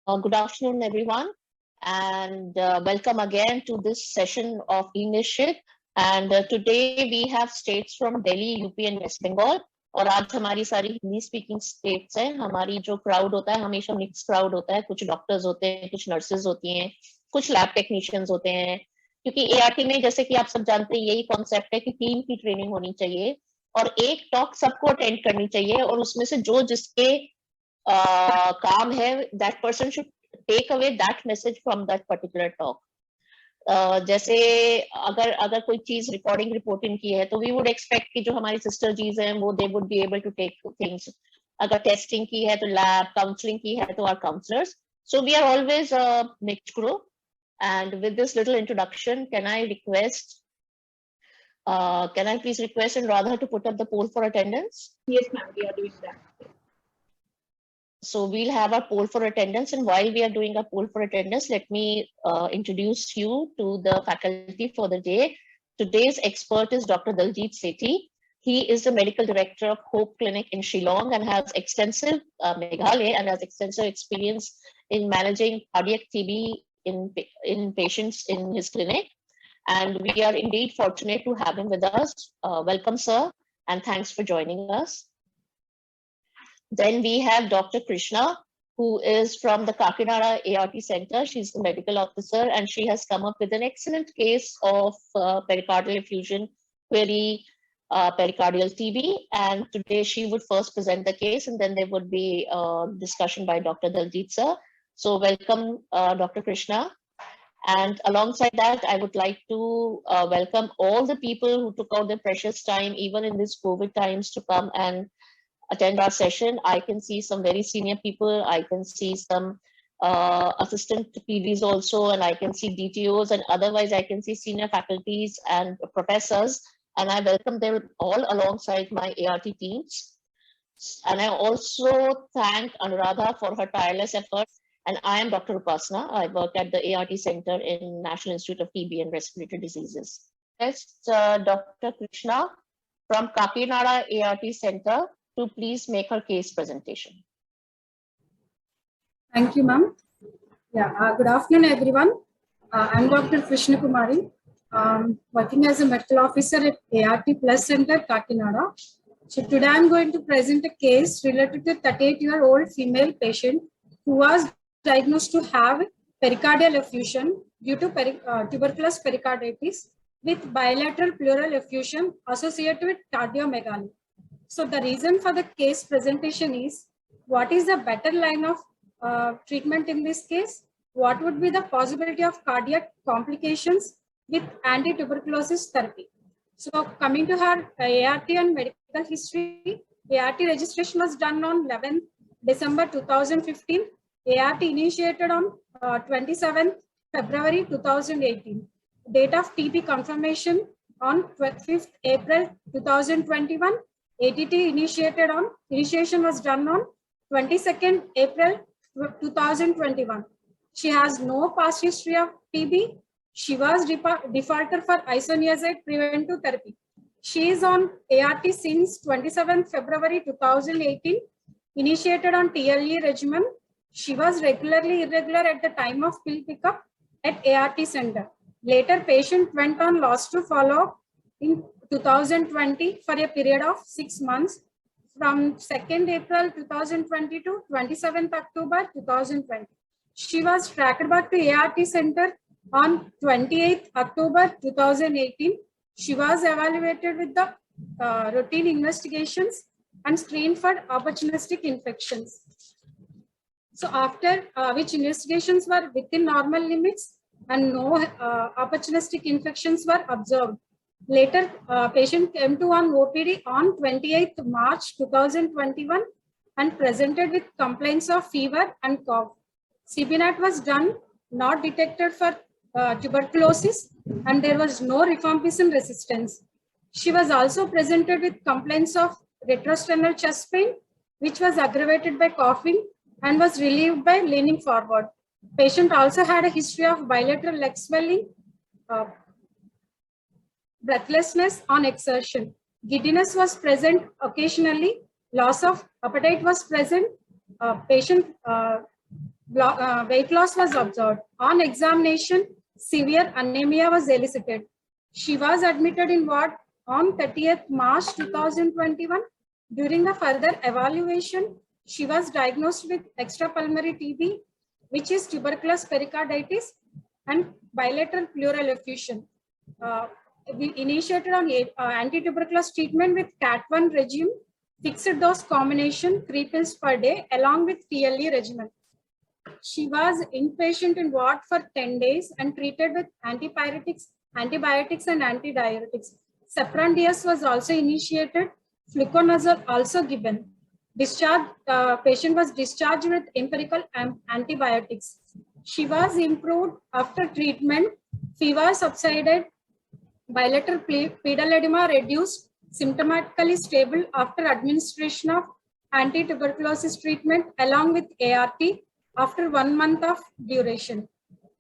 Good afternoon, everyone, and welcome again to this session of e-Nishchit. And today we have states from Delhi, UP and West Bengal. और आज हमारी सारी Hindi speaking states हैं. हमारी जो crowd होता है हमेशा मिक्स क्राउड होता है. कुछ डॉक्टर्स होते हैं, कुछ नर्सेज होती हैं, कुछ लैब टेक्नीशियंस होते हैं. क्योंकि एआरटी में जैसे कि आप सब जानते हैं यही कॉन्सेप्ट है कि टीम की ट्रेनिंग होनी चाहिए और एक टॉक सबको अटेंड करनी चाहिए और उसमें से जो जिसके काम है that person should take away that message from that particular talk. जैसे अगर कोई चीज रिकॉर्डिंग रिपोर्टिंग की है तो वी वुड एक्सपेक्ट कि जो हमारी सिस्टर जीज हैं वो they would be able to take things. अगर टेस्टिंग की है तो लैब, काउंसलिंग की है तो are counsellors. So we are always mixed group. And with this little introduction, can I please request Radha to put up the poll for attendance? Yes, ma'am, we are doing that. So we'll have our poll for attendance, and while we are doing our poll for attendance, let me introduce you to the faculty for the day. Today's expert is Dr. Daljit Sethi. He is the medical director of Hope Clinic in Shillong and has extensive Meghalaya and has extensive experience in managing cardiac TB in patients in his clinic. And we are indeed fortunate to have him with us. Welcome, sir, and thanks for joining us. Then we have Dr. Krishna, who is from the Kakinada ART Center. She's the medical officer, and she has come up with an excellent case of pericardial effusion, query pericardial TB. And today she would first present the case, and then there would be discussion by Dr. Daljit sir. So welcome, Dr. Krishna. And alongside that, I would like to welcome all the people who took out their precious time, even in these COVID times, to come and attend our session. I can see some very senior people. I can see some assistant PDs also, and I can see DTOs, and otherwise I can see senior faculties and professors. And I welcome them all alongside my ART teams. And I also thank Anuradha for her tireless efforts. And I am Dr. Upasana. I work at the ART Center in National Institute of TB and Respiratory Diseases. Next, Dr. Krishna from Kakinada ART Center to please make her case presentation. Thank you, ma'am. Yeah, good afternoon, everyone. I'm Dr. Krishna Kumari, working as a medical officer at ART Plus Center, Kakinada. So today I'm going to present a case related to a 38-year-old female patient who was diagnosed to have pericardial effusion due to tuberculous pericarditis with bilateral pleural effusion associated with cardiomegaly. So the reason for the case presentation is, what is the better line of treatment in this case? What would be the possibility of cardiac complications with anti-tuberculosis therapy? So coming to her ART and medical history, ART registration was done on 11th December 2015. ART initiated on 27th February 2018. Date of TB confirmation on 5th April 2021. ATT initiation was done on 22nd April 2021. She has no past history of TB. She was defaulter for isoniazid preventive therapy. She is on ART since 27th February 2018, initiated on TLE regimen. She was regularly irregular at the time of pill pickup at ART center. Later, patient went on loss to follow-up in 2020 for a period of 6 months from 2nd April 2020 to 27th October 2020. She was tracked back to ART center on 28th October 2018. She was evaluated with the routine investigations and screened for opportunistic infections. So after which investigations were within normal limits and no opportunistic infections were observed. Later, patient came to on OPD on 28th March 2021 and presented with complaints of fever and cough. CBNAT was done, not detected for tuberculosis, and there was no rifampicin resistance. She was also presented with complaints of retrosternal chest pain, which was aggravated by coughing and was relieved by leaning forward. Patient also had a history of bilateral leg swelling, breathlessness on exertion. Giddiness was present occasionally. Loss of appetite was present. Patient weight loss was observed. On examination, severe anemia was elicited. She was admitted in ward on 30th March 2021. During the further evaluation, she was diagnosed with extrapulmonary TB, which is tuberculous pericarditis and bilateral pleural effusion. We initiated on anti-tuberculous treatment with CAT1 regime, fixed dose combination, 3 pills per day, along with TLE regimen. She was inpatient in ward for 10 days and treated with antibiotics and antidiuretics. Cepran DS was also initiated, fluconazole also given. Patient was discharged with empirical antibiotics. She was improved after treatment, fever subsided, bilateral pedal edema reduced, symptomatically stable after administration of anti-tuberculosis treatment along with ART after 1 month of duration.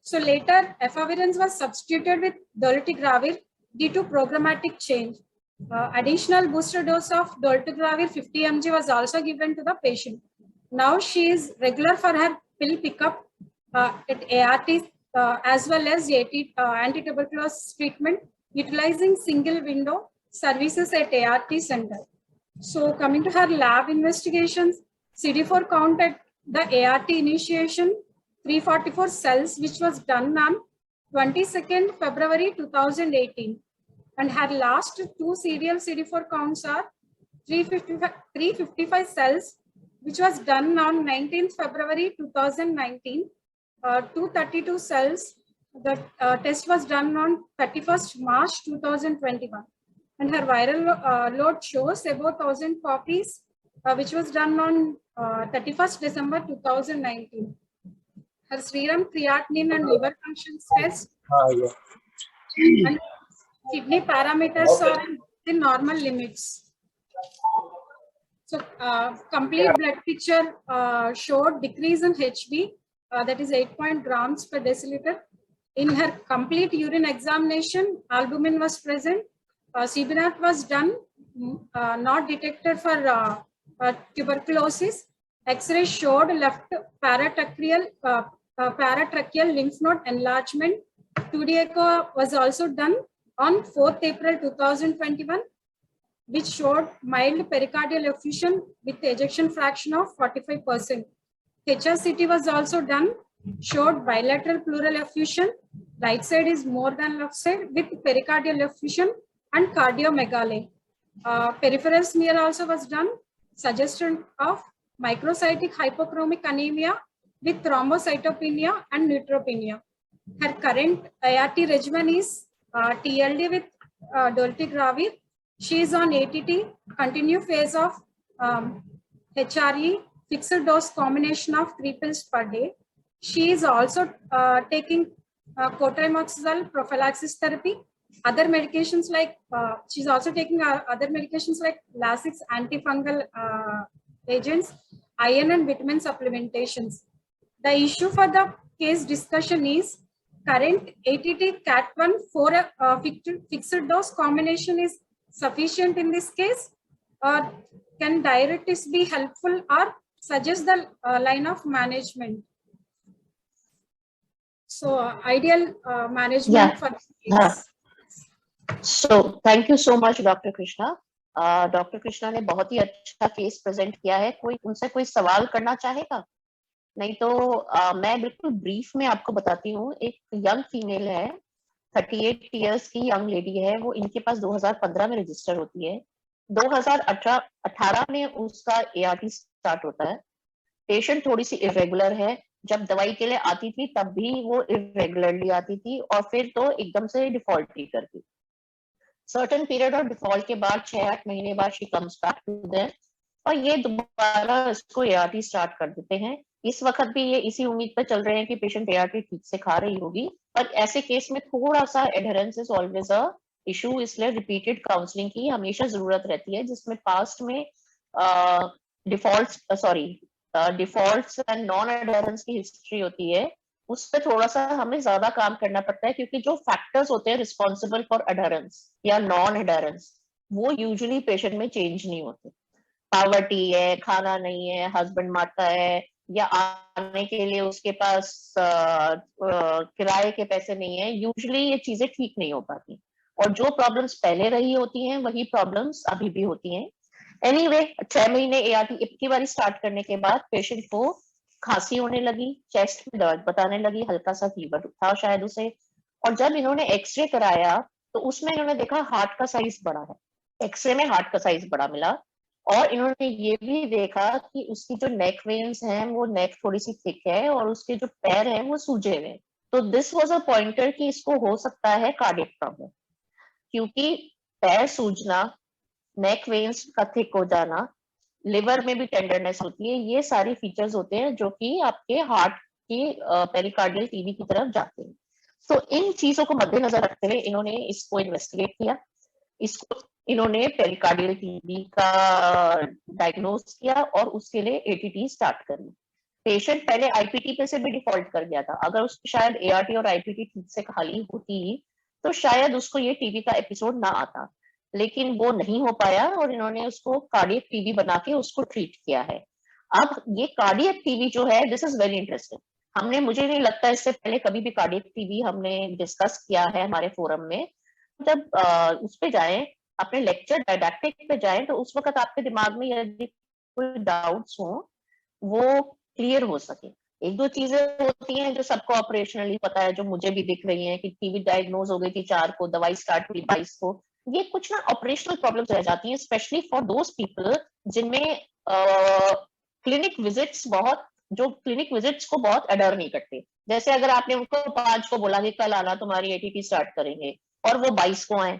So later, efavirenz was substituted with dolutegravir due to programmatic change. Additional booster dose of dolutegravir 50 mg was also given to the patient. Now she is regular for her pill pickup at ART as well as anti-tuberculosis treatment, utilizing single window services at ART center. So coming to her lab investigations, CD4 count at the ART initiation, 344 cells, which was done on 22nd February 2018. And her last 2 serial CD4 counts are 355 cells, which was done on 19th February 2019. 232 cells, the test was done on 31st March 2021. And her viral load shows about 1,000 copies, which was done on 31st December 2019. Her serum creatinine and liver functions test and kidney parameters are in normal limits. So complete blood picture showed decrease in HB, that is 8 grams per deciliter. In her complete urine examination, albumin was present. CBNAT was done, not detected for tuberculosis. X-ray showed left paratracheal lymph node enlargement. 2D echo was also done on 4th April 2021, which showed mild pericardial effusion with ejection fraction of 45%. HRCT was also done, showed bilateral pleural effusion. Right side is more than left side with pericardial effusion and cardiomegaly. Peripheral smear also was done, suggestion of microcytic hypochromic anemia with thrombocytopenia and neutropenia. Her current ART regimen is TLD with dolutegravir. She is on ATT, continue phase of HRE, fixed dose combination of 3 pills per day. She is also taking cotrimoxazole prophylaxis therapy. Other medications like, she's also taking other medications like Lasix antifungal agents, iron and vitamin supplementations. The issue for the case discussion is current ATT CAT1 for a fixed dose combination is sufficient in this case, or can diuretics be helpful or suggest the line of management? So ideal management for this case. So thank you so much, Dr. Krishna. Doctor Krishna ने बहुत ही अच्छा case present किया है. कोई उनसे कोई सवाल करना चाहेगा? नहीं तो मैं बिल्कुल ब्रीफ में आपको बताती हूँ. एक यंग फीमेल है, 38 इयर्स की यंग लेडी है. वो इनके पास 2015 में रजिस्टर होती है. 2018 में उसका ART स्टार्ट होता है. पेशेंट थोड़ी सी इरेगुलर है. जब दवाई के लिए आती थी तब भी वो इरेगुलरली आती थी और फिर तो एकदम से डिफॉल्ट ही करती. सर्टेन पीरियड ऑफ डिफॉल्ट के बाद 6-8 महीने बाद she comes back to them और ये दोबारा इसको ART स्टार्ट कर देते हैं. इस वक्त भी ये इसी उम्मीद पर चल रहे हैं कि पेशेंट ART ठीक से खा रही होगी. और ऐसे केस में थोड़ा सा adherence is always a issue, इसलिए रिपीटेड काउंसलिंग की हमेशा जरूरत रहती है, जिसमें पास्ट में डिफॉल्ट्स एंड नॉन एडहेरेंस की हिस्ट्री होती है. उस पर थोड़ा सा हमें ज्यादा काम करना पड़ता है, क्योंकि जो फैक्टर्स होते हैं रिस्पॉन्सिबल फॉर एडहेरेंस या नॉन एडहेरेंस वो यूजुअली पेशेंट में चेंज नहीं होते. पॉवर्टी है, खाना नहीं है, हस्बैंड मारता है, या आने के लिए उसके पास किराए के पैसे नहीं है, यूजुअली ये चीजें ठीक नहीं हो पाती। और जो प्रॉब्लम्स पहले रही होती हैं वही प्रॉब्लम्स अभी भी होती हैं। एनीवे 6 महीने एआरटी इतनी बारी स्टार्ट करने के बाद पेशेंट को खांसी होने लगी, चेस्ट में दर्द बताने लगी, हल्का सा फीवर था शायद उसे। और जब इन्होंने एक्सरे कराया तो उसमें इन्होंने देखा हार्ट का साइज बड़ा है, एक्सरे में हार्ट का साइज बड़ा मिला। और इन्होंने ये भी देखा कि उसकी जो नेक वेन्स हैं वो नेक थोड़ी सी थिक है और उसके जो पैर हैं वो सूजे हुए हैं। तो दिस वाज अ पॉइंटर कि इसको हो सकता है कार्डियक प्रॉब्लम, क्योंकि पैर सूजना, नेक वेन्स का थिक हो जाना, लिवर में भी टेंडरनेस होती है, ये सारी फीचर्स होते हैं जो कि आपके हार्ट की पेरिकार्डियल टीबी की तरफ जाते हैं। तो इन चीजों को मद्देनजर रखते हुए इन्होंने इसको इन्वेस्टिगेट किया, इसको इन्होंने पेरिकार्डियल टीबी का डायग्नोज किया और उसके लिए एटीटी स्टार्ट करी। पेशेंट पहले आईपीटी पे से भी डिफॉल्ट कर गया था, अगर उसकी शायद एआरटी और आईपीटी ठीक से खाली होती तो शायद उसको ये टीबी का एपिसोड ना आता, लेकिन वो नहीं हो पाया और इन्होंने उसको कार्डियक टीबी बना के उसको ट्रीट किया है। अब ये कार्डियक टीबी जो है, दिस इज वेरी इंटरेस्टिंग। हमने, मुझे नहीं लगता इससे पहले कभी भी कार्डियक टीबी हमने डिस्कस किया है हमारे फोरम में। जब उस पे जाएं, अपने लेक्चर डायडैक्टिक पे जाएं, तो उस वक्त आपके दिमाग में यदि कोई डाउट्स हो वो क्लियर हो सके। एक दो चीजें होती हैं जो सबको ऑपरेशनली पता है, जो मुझे भी दिख रही हैं कि टीबी डायग्नोज हो गई थी 4 को, दवाई स्टार्ट हुई 22 को। ये कुछ ना ऑपरेशनल प्रॉब्लम्स रह जाती हैं, स्पेशली फॉर दोज पीपल जिनमें क्लिनिक विजिट्स बहुत, जो क्लिनिक विजिट्स को बहुत अडर नहीं करते। जैसे अगर आपने उनको 5 को बोला कि कल आना तुम्हारी एटीपी स्टार्ट करेंगे और वो 22 को आए,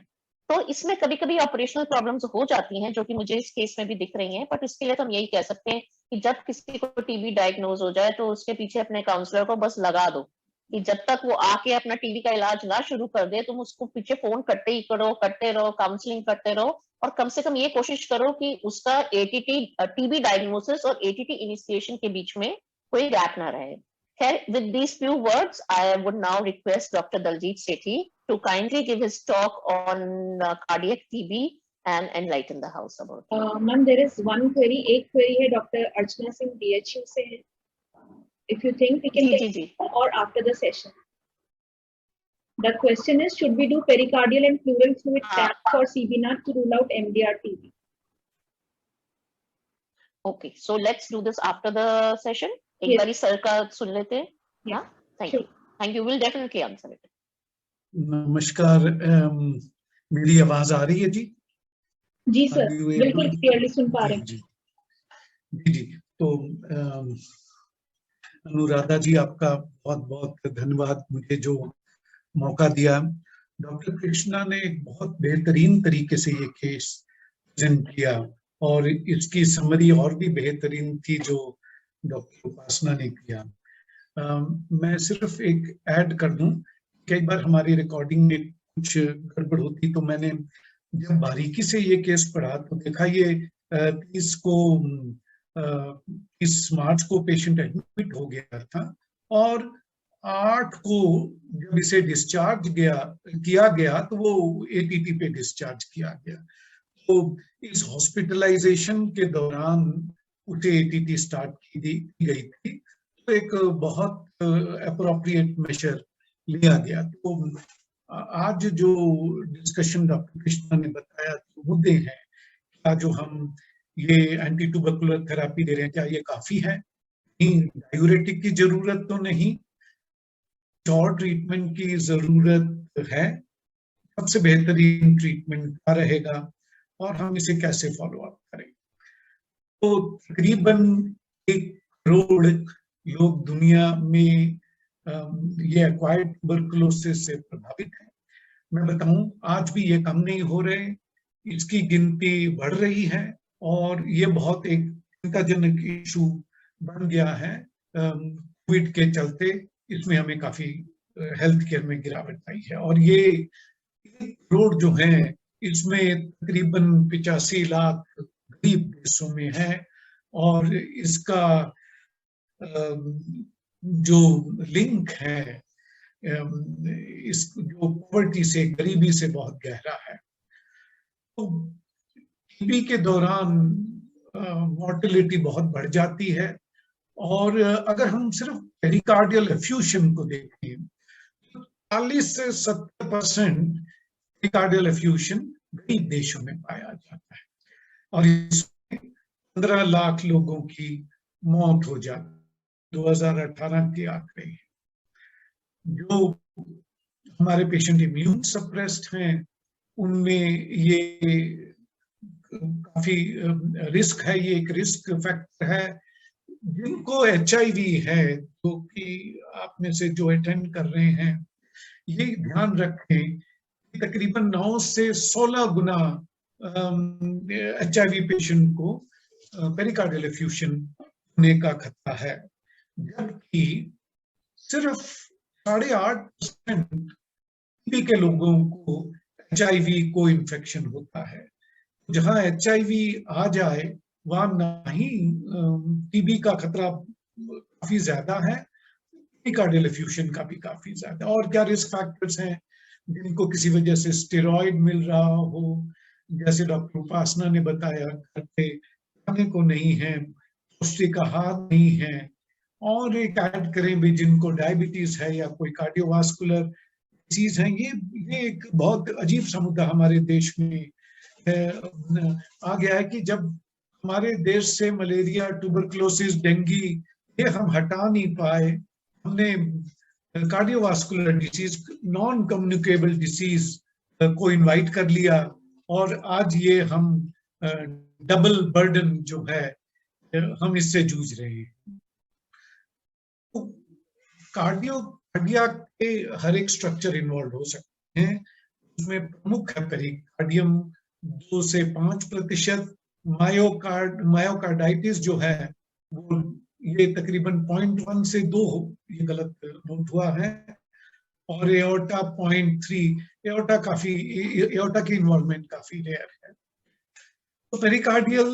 तो इसमें कभी कभी ऑपरेशनल प्रॉब्लम्स हो जाती हैं जो कि मुझे इस केस में भी दिख रही हैं। बट इसके लिए तो हम यही कह सकते हैं कि जब किसी को टीबी डायग्नोज हो जाए तो उसके पीछे अपने काउंसलर को बस लगा दो कि जब तक वो आके अपना टीबी का इलाज ना शुरू कर दे तुम उसको पीछे फोन करते ही करो, करते रहो, काउंसलिंग करते रहो, और कम से कम ये कोशिश करो कि उसका एटीटी टीबी डायग्नोसिस और एटीटी इनिशिएशन के बीच में कोई गैप ना रहे। With these few words, I would now request Dr. Daljit Sethi to kindly give his talk on cardiac TB and enlighten the house about it. Ma'am, there is one query. एक query है Dr. Archana Singh DHU से है. If you think we can take it or after the session. The question is, should we do pericardial and pleural fluid tap for CBNAT to rule out MDR TB? Okay, so let's do this after the session. एक बारी sir का सुन लेते हैं. Yeah, thank you. Thank you. We'll definitely answer it. नमस्कार, मेरी आवाज आ रही है जी? जी सर, बिल्कुल क्लियरली सुन पा रहे हैं. जी. तो अनुराधा जी, आपका बहुत बहुत धन्यवाद मुझे जो मौका दिया। डॉक्टर कृष्णा ने एक बहुत बेहतरीन तरीके से ये केस प्रेजेंट किया और इसकी समरी और भी बेहतरीन थी जो डॉक्टर उपासना ने किया। मैं सिर्फ एक ऐड कर दूं, कई बार हमारी रिकॉर्डिंग में कुछ गड़बड़ होती, तो मैंने जब बारीकी से ये केस पढ़ा तो देखा ये 30 मार्च को पेशेंट एडमिट हो गया था और 8 को जब इसे डिस्चार्ज किया गया तो वो एटीटी पे डिस्चार्ज किया गया। तो इस हॉस्पिटलाइजेशन के दौरान उसे एटीटी स्टार्ट की गई थी, तो एक बहुत अप्रोप्रिएट मेजर लिया गया। तो आज जो डिस्कशन डॉक्टर कृष्णा ने बताया तो मुद्दे हैं, क्या जो हम ये एंटी ट्यूबरकुलर थेरेपी दे रहे हैं क्या ये काफी है? नहीं, डायूरेटिक की जरूरत तो नहीं, शॉर्ट ट्रीटमेंट की जरूरत है। सबसे बेहतरीन ट्रीटमेंट क्या रहेगा और हम इसे कैसे फॉलो अप करें? तो तकरीबन 1 करोड़ लोग दुनिया में ये एक्वायर्ड ट्यूबरकुलोसिस से प्रभावित है। मैं बताऊं, आज भी ये कम नहीं हो रहे, इसकी गिनती बढ़ रही है और ये बहुत एक चिंताजनक इशू बन गया है। कोविड के चलते इसमें हमें काफी हेल्थ केयर में गिरावट आई है और ये 1 करोड़ जो है इसमें तकरीबन 85 लाख गरीब देशों में है और इसका जो लिंक है इस जो पॉवर्टी से, गरीबी से बहुत गहरा है। तो टीबी के दौरान मॉर्टेलिटी बहुत बढ़ जाती है और अगर हम सिर्फ पेरिकार्डियल एफ्यूशन को देखें, 40 से 70% पेरिकार्डियल एफ्यूशन गरीब देशों में पाया जाता है और इसमें 15 लाख लोगों की मौत हो जाती है। 2018 के आंकड़े हैं। जो हमारे पेशेंट इम्यून सप्रेस्ड हैं उनमें ये काफी रिस्क है, ये एक रिस्क फैक्टर है। जिनको HIV है, जो कि आप में से जो अटेंड कर रहे हैं, ये ध्यान रखें कि तकरीबन 9 से 16 गुना HIV पेशेंट को पेरिकार्डियल एफ्यूशन होने का खतरा है, जबकि सिर्फ 8.5% के लोगों को HIV को इन्फेक्शन होता है। जहां HIV आ जाए वहां ना ही TB का खतरा काफी ज्यादा है, पेरिकार्डियल एफ्यूशन का भी काफी ज्यादा। और क्या रिस्क फैक्टर्स हैं जिनको किसी वजह से स्टेरॉइड मिल रहा हो, जैसे डॉक्टर उपासना ने बताया, घर पे खाने को नहीं है, पौष्टिक आहार नहीं है, और एक ऐड करें भी जिनको डायबिटीज है या कोई कार्डियोवास्कुलर डिसीज है। ये एक बहुत अजीब सा मुद्दा हमारे देश में आ गया है कि जब हमारे देश से मलेरिया, ट्यूबरकुलोसिस, डेंगू ये हम हटा नहीं पाए, हमने cardiovascular disease, non communicable disease को इनवाइट कर लिया और आज ये हम डबल बर्डन जो है हम इससे जूझ रहे हैं। कार्डिया के हर एक स्ट्रक्चर इन्वॉल्व हो सकते हैं, उसमें प्रमुख है पेरिकार्डियम 2 से 5%, मायोकार्डाइटिस जो है वो ये तकरीबन 0.1 से 2, ये गलत नोट हुआ है, और एओर्टा 0.3, एओर्टा की इन्वॉल्वमेंट काफी रेयर है। तो पेरिकार्डियल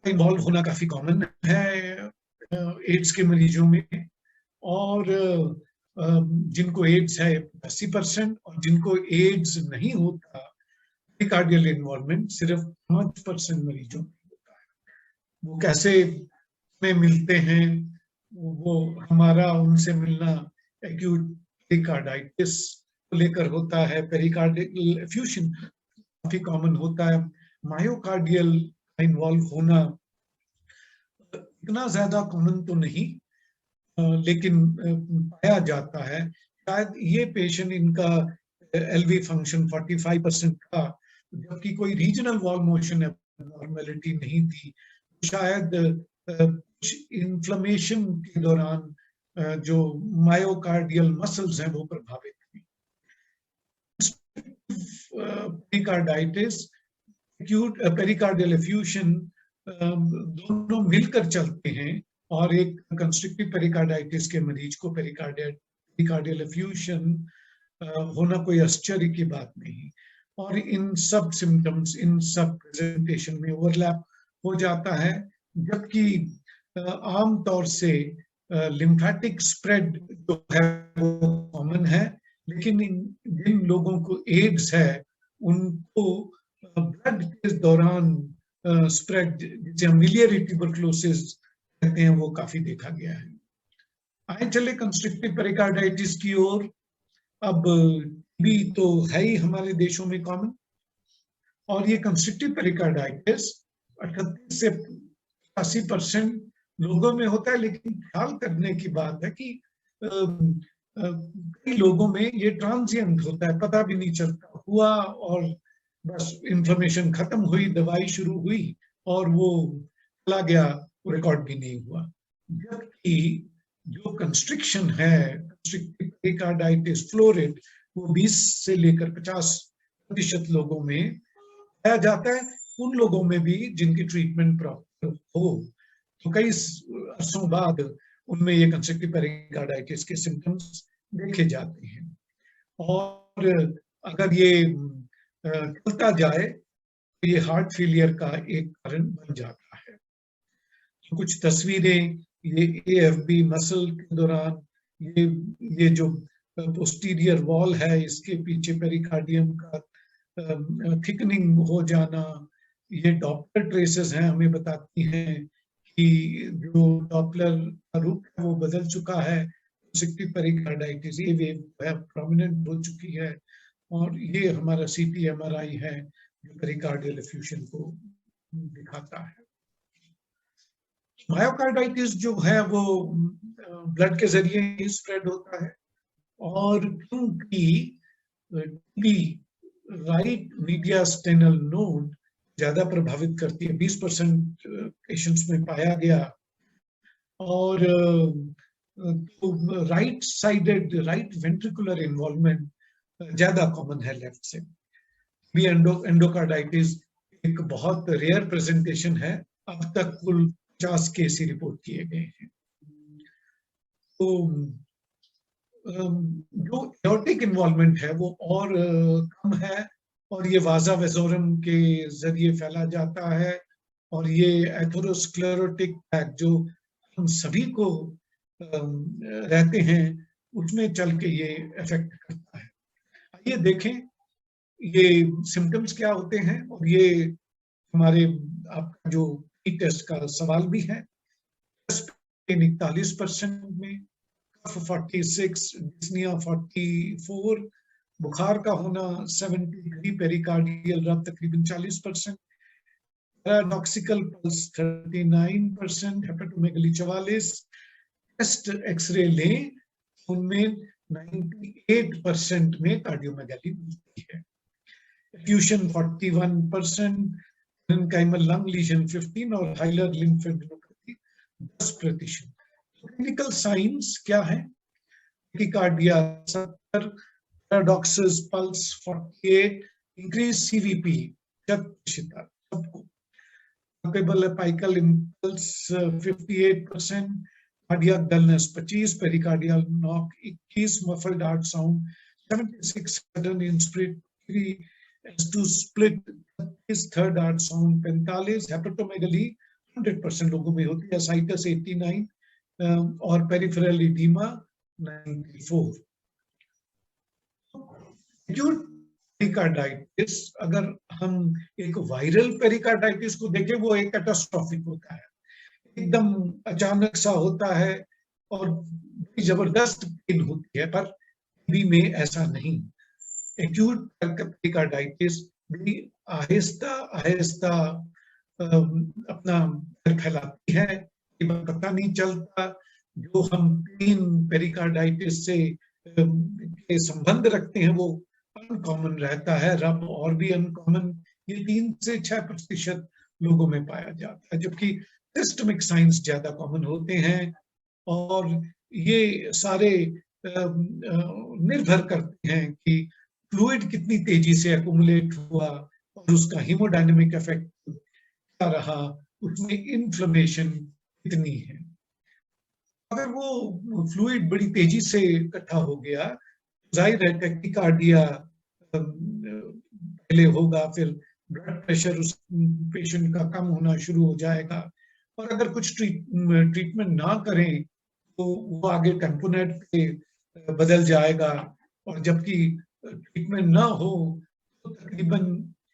इन्वॉल्व होना काफी कॉमन है एड्स के मरीजों में, और जिनको एड्स है 80% और जिनको एड्स नहीं होता पेरिकार्डियल इन्वॉल्वमेंट सिर्फ 5% मरीजों में होता है। वो कैसे में मिलते हैं, वो हमारा उनसे मिलना एक्यूट पेरिकार्डाइटिस को लेकर होता है। पेरिकार्डियल एफ्यूशन काफी कॉमन होता है। मायोकार्डियल इन्वॉल्व होना इतना ज्यादा कॉमन तो नहीं, लेकिन पाया जाता है। शायद ये पेशेंट, इनका LV फंक्शन 45% था, जबकि कोई रीजनल वॉल मोशन एबनॉर्मेलिटी नहीं थी। शायद कुछ इन्फ्लेमेशन के दौरान जो मायोकार्डियल मसल्स हैं वो प्रभावित हुई। पेरिकार्डाइटिस, एक्यूट पेरिकार्डियल एफ्यूशन दोनों मिलकर चलते हैं, और एक कंस्ट्रिक्टिव पेरिकार्डाइटिस के मरीज को पेरिकार्डियल एफ्यूशन होना कोई आश्चर्य की बात नहीं, और इन सब सिम्टम्स, इन सब प्रेजेंटेशन में ओवरलैप हो जाता है। जबकि आम तौर से लिम्फेटिक स्प्रेड जो है वो कॉमन है, लेकिन जिन लोगों को एड्स है उनको ब्लड के दौरान स्प्रेड, जिसे हम मिलियरी ट्यूबरकुलोसिस कहते हैं, वो काफी देखा गया है। आए चले कंस्ट्रिक्टिव पेरिकार्डाइटिस की ओर। अब भी तो है ही हमारे देशों में कॉमन, और ये कंस्ट्रिक्टिव पेरिकार्डाइटिस 38 से 80% लोगों में होता है। लेकिन ख्याल करने की बात है कि कई लोगों में ये ट्रांजिएंट होता है, पता भी नहीं चलता, हुआ और बस इन्फ्लेमेशन खत्म हुई, दवाई शुरू हुई और वो चला गया, रिकॉर्ड भी नहीं हुआ। जबकि जो कंस्ट्रिक्शन है, कंस्ट्रिक्टिव पेरिकार्डाइटिस फ्लो रेट, वो 20 से लेकर 50% लोगों में पाया जाता है। उन लोगों में भी जिनकी ट्रीटमेंट प्रॉपर हो, तो कई अरसों बाद उनमें ये कंस्ट्रिक्टिव पेरिकार्डाइटिस के सिम्टम्स देखे जाते हैं। और अगर ये चलता जाए तो ये हार्ट फेलियर का एक कारण बन जाता है। तो कुछ तस्वीरें, ये AFB मसल के दौरान ये जो पोस्टीरियर वॉल है, इसके पीछे पेरिकार्डियम का थिकनिंग हो जाना, ये डॉप्लर ट्रेसेस हैं, हमें बताती हैं कि जो डॉपलर का रूप है वो बदल चुका है, सिक्टिव पेरिकार्डाइटिस ये वेव है प्रोमिनेंट हो चुकी है, और ये हमारा सीटी एमआरआई है जो पेरिकार्डियल एफ्यूजन को दिखाता है। मायोकार्डाइटिस जो है वो ब्लड के जरिए ही स्प्रेड होता है, और क्योंकि राइट मीडियास्टेनल नोड ज्यादा प्रभावित करती है, 20% पेशेंट्स में पाया गया, और right sided right ventricular involvement ज्यादा कॉमन है लेफ्ट से। भी एंडोकार्डाइटिस एक बहुत रेयर प्रेजेंटेशन है, अब तक कुल 50 केस ही रिपोर्ट किए गए हैं। तो जो एओर्टिक इन्वॉल्वमेंट है वो और कम है, और ये वाजा वेजोरम के जरिए फैला जाता है, और ये एथेरोस्क्लेरोटिक पैक जो हम सभी को रहते हैं उसमें चल के ये इफेक्ट करता है। आइए देखें ये सिम्टम्स क्या होते हैं, और ये हमारे आपका जो टेस्ट का सवाल भी है। 41% में, कफ 46, डिस्निया 44, बुखार का होना 73, पेरिकार्डियल रब तकरीबन 40%, paradoxical pulse 39%, hepatomegaly 44, test x ray लें उनमें 98% में कार्डियोमेगाली मिलती है। एफ्यूजन 41%, मेसेंकाइमल लंग लीजन 15 और हाइलर लिम्फेडेनोपैथी 10%। क्लिनिकल साइंस क्या है? टैकीकार्डिया 70, पैराडॉक्सिस पल्स 48, इंक्रीज सीवीपी 40%, सबको। Palpable apical impulse 58%, cardiac dullness 25, pericardial knock 21, muffled heart sound 76, sudden inspiratory S2 split 30, third heart sound 45, hepatomegaly 100% लोगों में होती है, ascites 89 और peripheral edema 94। Acute pericarditis, अगर हम एक वायरल पेरिकार्डाइटिस को देखें वो एक कैटास्ट्रॉफिक होता है, एकदम अचानक सा होता है और जबरदस्त पेन होती है, पर टीबी में ऐसा नहीं। एक्यूट पेरिकार्डाइटिस भी आहिस्ता आहिस्ता अपना फैलाती है, पता नहीं चलता। जो हम पेन पेरिकार्डाइटिस से के संबंध रखते हैं वो अनकॉमन रहता है, रब और भी अनकॉमन, ये 3 से 6% लोगों में पाया जाता है, जबकि सिस्टमिक साइंस ज्यादा कॉमन होते हैं, और ये सारे निर्भर करते हैं कि फ्लूइड कितनी तेजी से एक्युमुलेट हुआ और उसका हीमोडायनेमिक इफेक्ट क्या रहा, उसमें इन्फ्लेमेशन कितनी है। अगर वो फ्लूइड बड़ी तेजी से इकट्ठा हो गया, जाहिर है टैकीकार्डिया पहले होगा, फिर ब्लड प्रेशर उस पेशेंट का कम होना शुरू हो जाएगा, और अगर कुछ ट्रीटमेंट ना करें तो वो आगे टेम्पोनेट पे बदल जाएगा, और जबकि ट्रीटमेंट ना हो तो तकरीबन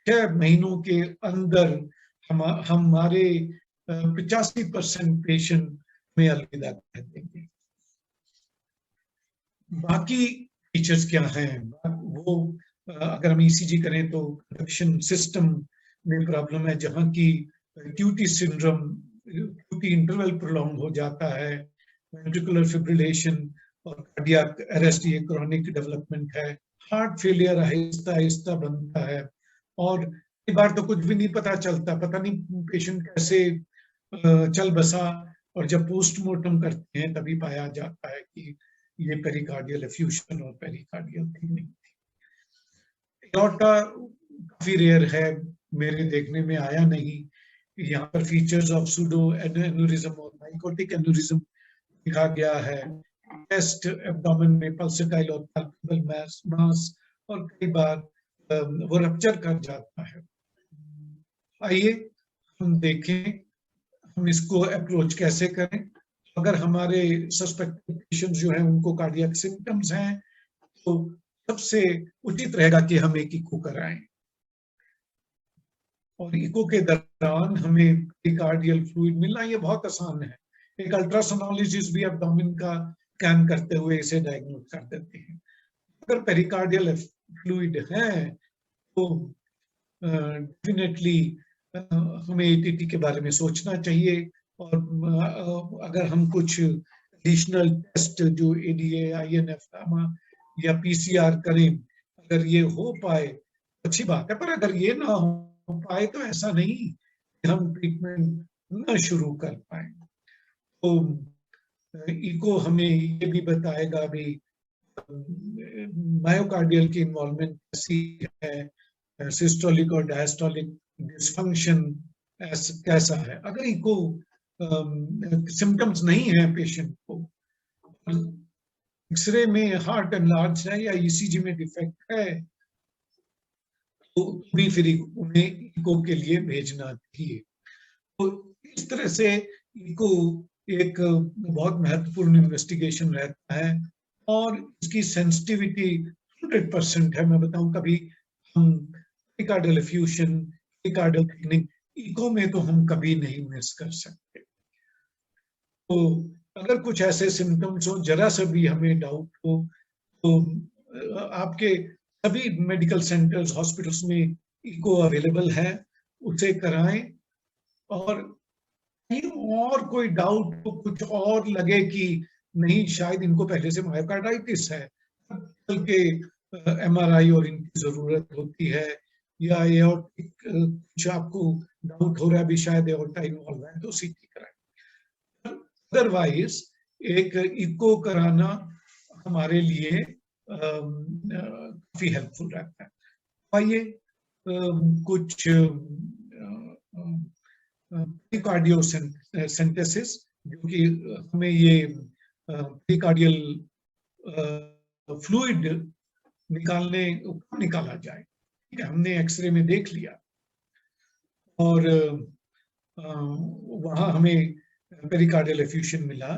6 महीनों के अंदर हमारे 85% पेशेंट में अलविदा कह देंगे। बाकी फीचर्स क्या हैं वो, अगर हम ईसीजी करें तो कंडक्शन सिस्टम में प्रॉब्लम है, जहां की QT syndrome, QT interval prolong हो जाता है, वेंट्रिकुलर फिब्रिलेशन और कार्डियक अरेस्ट, ये क्रॉनिक डेवलपमेंट है। हार्ट फेलियर आहिस्ता आहिस्ता बनता है, और कई बार तो कुछ भी नहीं पता चलता, पता नहीं पेशेंट कैसे चल बसा, और जब पोस्टमार्टम करते हैं तभी पाया जाता है कि ये पेरिकार्डियल एफ्यूजन और पेरिकार्डियल थीनिंग थी। एओर्टा काफी रेयर है, मेरे देखने में आया नहीं। यहाँ पर फीचर्स ऑफ सूडो एन्यूरिज्म और माइकोटिक एन्यूरिज्म लिखा गया है। चेस्ट एब्डोमेन में पल्सेटाइल और पैल्पेबल मास, और कई बार वो रप्चर कर जाता है। आइए हम देखें हम इसको अप्रोच कैसे करें। अगर हमारे सस्पेक्टेड पेशेंट्स जो हैं उनको कार्डियक सिम्टम्स हैं तो सबसे उचित रहेगा कि हम एक इको कराएं। और इको के दौरान हमें पेरिकार्डियल फ्लूइड मिलना ये बहुत आसान है। एक अल्ट्रासोनोलॉजिस्ट भी एब्डोमेन का स्कैन करते हुए इसे डायग्नोज कर देते हैं। अगर पेरिकार्डियल फ्लूइड है तो डेफिनेटली हमें एटीटी के बारे में सोचना चाहिए। और अगर हम कुछ एडिशनल टेस्ट जो एडीए, आईएनएफ या पीसीआर करें, अगर ये हो पाए अच्छी बात है, पर अगर ये ना हो पाए तो ऐसा नहीं कि हम ट्रीटमेंट न शुरू कर पाए। तो इको हमें ये भी बताएगा भी मायोकार्डियल की इन्वॉल्वमेंट कैसी है, सिस्टोलिक और डायस्टोलिक डिस्फंक्शन कैसा है। अगर इको सिम्टम्स नहीं है पेशेंट को, एक्सरे में हार्ट एनलार्ज है या ईसीजी में डिफेक्ट है, तो भी फिर उन्हें इको के लिए भेजना चाहिए। तो इस तरह से इको एक बहुत महत्वपूर्ण इन्वेस्टिगेशन रहता है और इसकी सेंसिटिविटी 100% है। मैं बताऊं, कभी हम pericardial effusion, pericardial thickening, echo में तो हम कभी नहीं मिस कर सकते। तो अगर कुछ ऐसे सिम्टम्स हो, जरा सा भी हमें डाउट हो, तो आपके सभी मेडिकल सेंटर्स, हॉस्पिटल्स में इको अवेलेबल है, उसे कराएं। और कोई डाउट हो, कुछ और लगे कि नहीं शायद इनको पहले से मायोकार्डाइटिस है, बल्कि एमआरआई और इनकी जरूरत होती है, या एओर्टिक कुछ आपको डाउट हो रहा है भी शायद एओर्टा इन्वॉल्व है, तो सीटी कराएं। अदरवाइज एक इको कराना हमारे लिए काफी हेल्पफुल रहता है। आइए कुछ पेरिकार्डियोसेंटेसिस, जो कि हमें ये पेरिकार्डियल फ्लूइड निकाला जाए, ठीक है। हमने एक्सरे में देख लिया और वहां हमें पेरिकार्डियल एफ्यूजन मिला,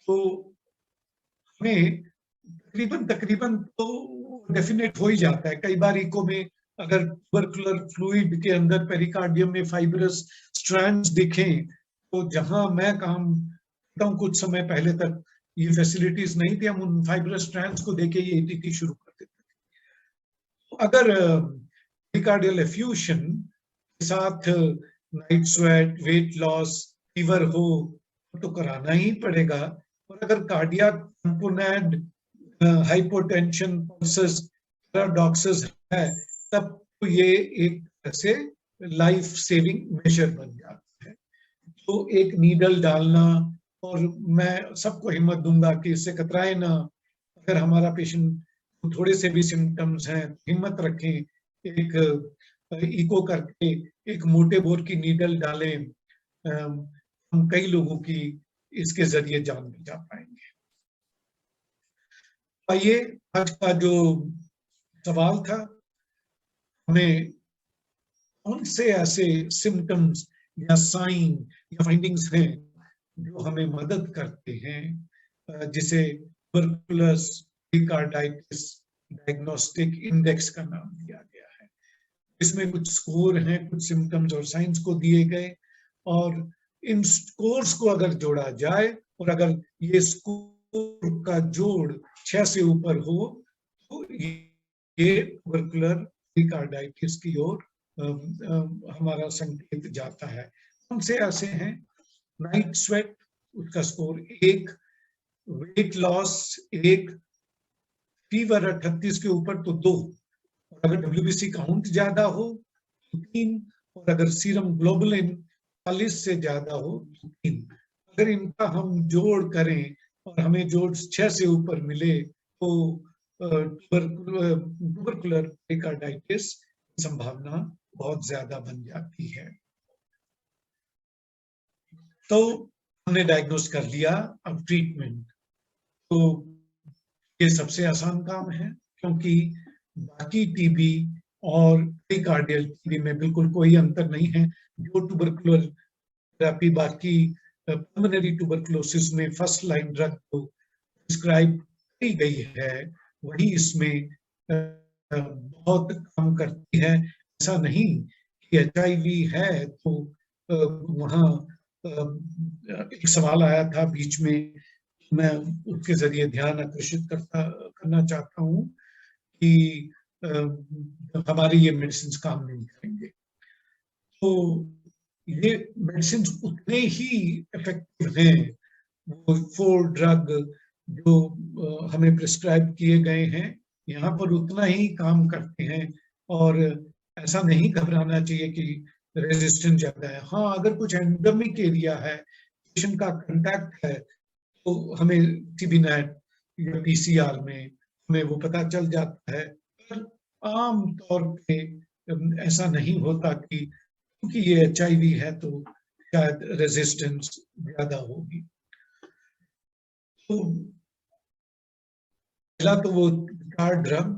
तो हमें तकरीबन तो डेफिनेट हो ही जाता है। कई बार इको में अगर ट्यूबरकुलर फ्लूइड के अंदर पेरिकार्डियम में फाइब्रस स्ट्रैंड्स दिखें, तो जहां मैं काम करता हूं कुछ समय पहले तक ये फैसिलिटीज नहीं थी, हम उन फाइब्रस स्ट्रैंड्स को देके ये एटीटी शुरू कर देते थे। अगर पेरिकार्डियल एफ्यूजन के साथ night sweat, weight loss, fever हो तो कराना ही पड़ेगा। और अगर cardiac component, hypotension, pulses, paradoxes है, तब तो ये एक तरह से लाइफ सेविंग मेजर बन जाता है। तो एक नीडल डालना, और मैं सबको हिम्मत दूंगा कि इससे कतराए ना। अगर हमारा पेशेंट थोड़े से भी सिम्टम्स हैं, हिम्मत रखें, एक इको करके एक मोटे बोर की नीडल डालें। हम कई लोगों की इसके जरिए जान बचा पाएंगे। आइए, आज का जो सवाल था, हमें कौन से ऐसे सिम्टम्स या साइन या फाइंडिंग्स हैं जो हमें मदद करते हैं, जिसे ट्यूबरकुलस पेरिकार्डाइटिस डायग्नोस्टिक इंडेक्स का नाम दिया गया है। इसमें कुछ स्कोर हैं, कुछ सिम्टम्स और साइंस को दिए गए, और इन स्कोर्स को अगर जोड़ा जाए और अगर ये स्कोर का जोड़ 6 से ऊपर हो तो ये ट्यूबरकुलर पेरिकार्डाइटिस की ओर हमारा संकेत जाता है। कौन से ऐसे हैं? नाइट स्वेट, उसका स्कोर 1, वेट लॉस 1, फीवर 38 के ऊपर तो 2, और अगर डब्ल्यूबीसी काउंट ज्यादा हो तो 3, और अगर सीरम ग्लोबुलिन 40 से ज्यादा हो तो 3। अगर इनका हम जोड़ करें और हमें जोड़ 6 से ऊपर मिले तो ट्यूबरकुलर पेरिकार्डाइटिस की संभावना बहुत ज्यादा बन जाती है। तो हमने डायग्नोस कर लिया। अब ट्रीटमेंट, तो ये सबसे आसान काम है, क्योंकि बाकी टीबी और पेरिकार्डियल टीबी में बिल्कुल कोई अंतर नहीं है। जो ट्यूबरकुलर थेरेपी बाकी पल्मोनरी ट्यूबरकुलोसिस में फर्स्ट लाइन ड्रग को प्रिस्क्राइब की गई है, वही इसमें बहुत काम करती है। ऐसा नहीं HIV है तो वहाँ एक सवाल आया था बीच में, मैं उसके जरिए ध्यान आकर्षित करना चाहता हूँ कि हमारी ये मेडिसिन काम नहीं करेंगे। तो ये मेडिसिन उतने ही इफेक्टिव हैं, वो 4 ड्रग जो हमें प्रिस्क्राइब किए गए हैं यहाँ पर उतना ही काम करते हैं, और ऐसा नहीं घबराना चाहिए कि रेजिस्टेंस ज्यादा है। हाँ, अगर कुछ एंडेमिक एरिया है, पेशेंट का कांटेक्ट है, तो हमें टीबी नेट या PCR में हमें वो पता चल जाता है। पर आम तौर पे ऐसा नहीं होता कि क्योंकि ये HIV है तो शायद रेजिस्टेंस ज्यादा होगी। तो पहला तो वो 4 ड्रग,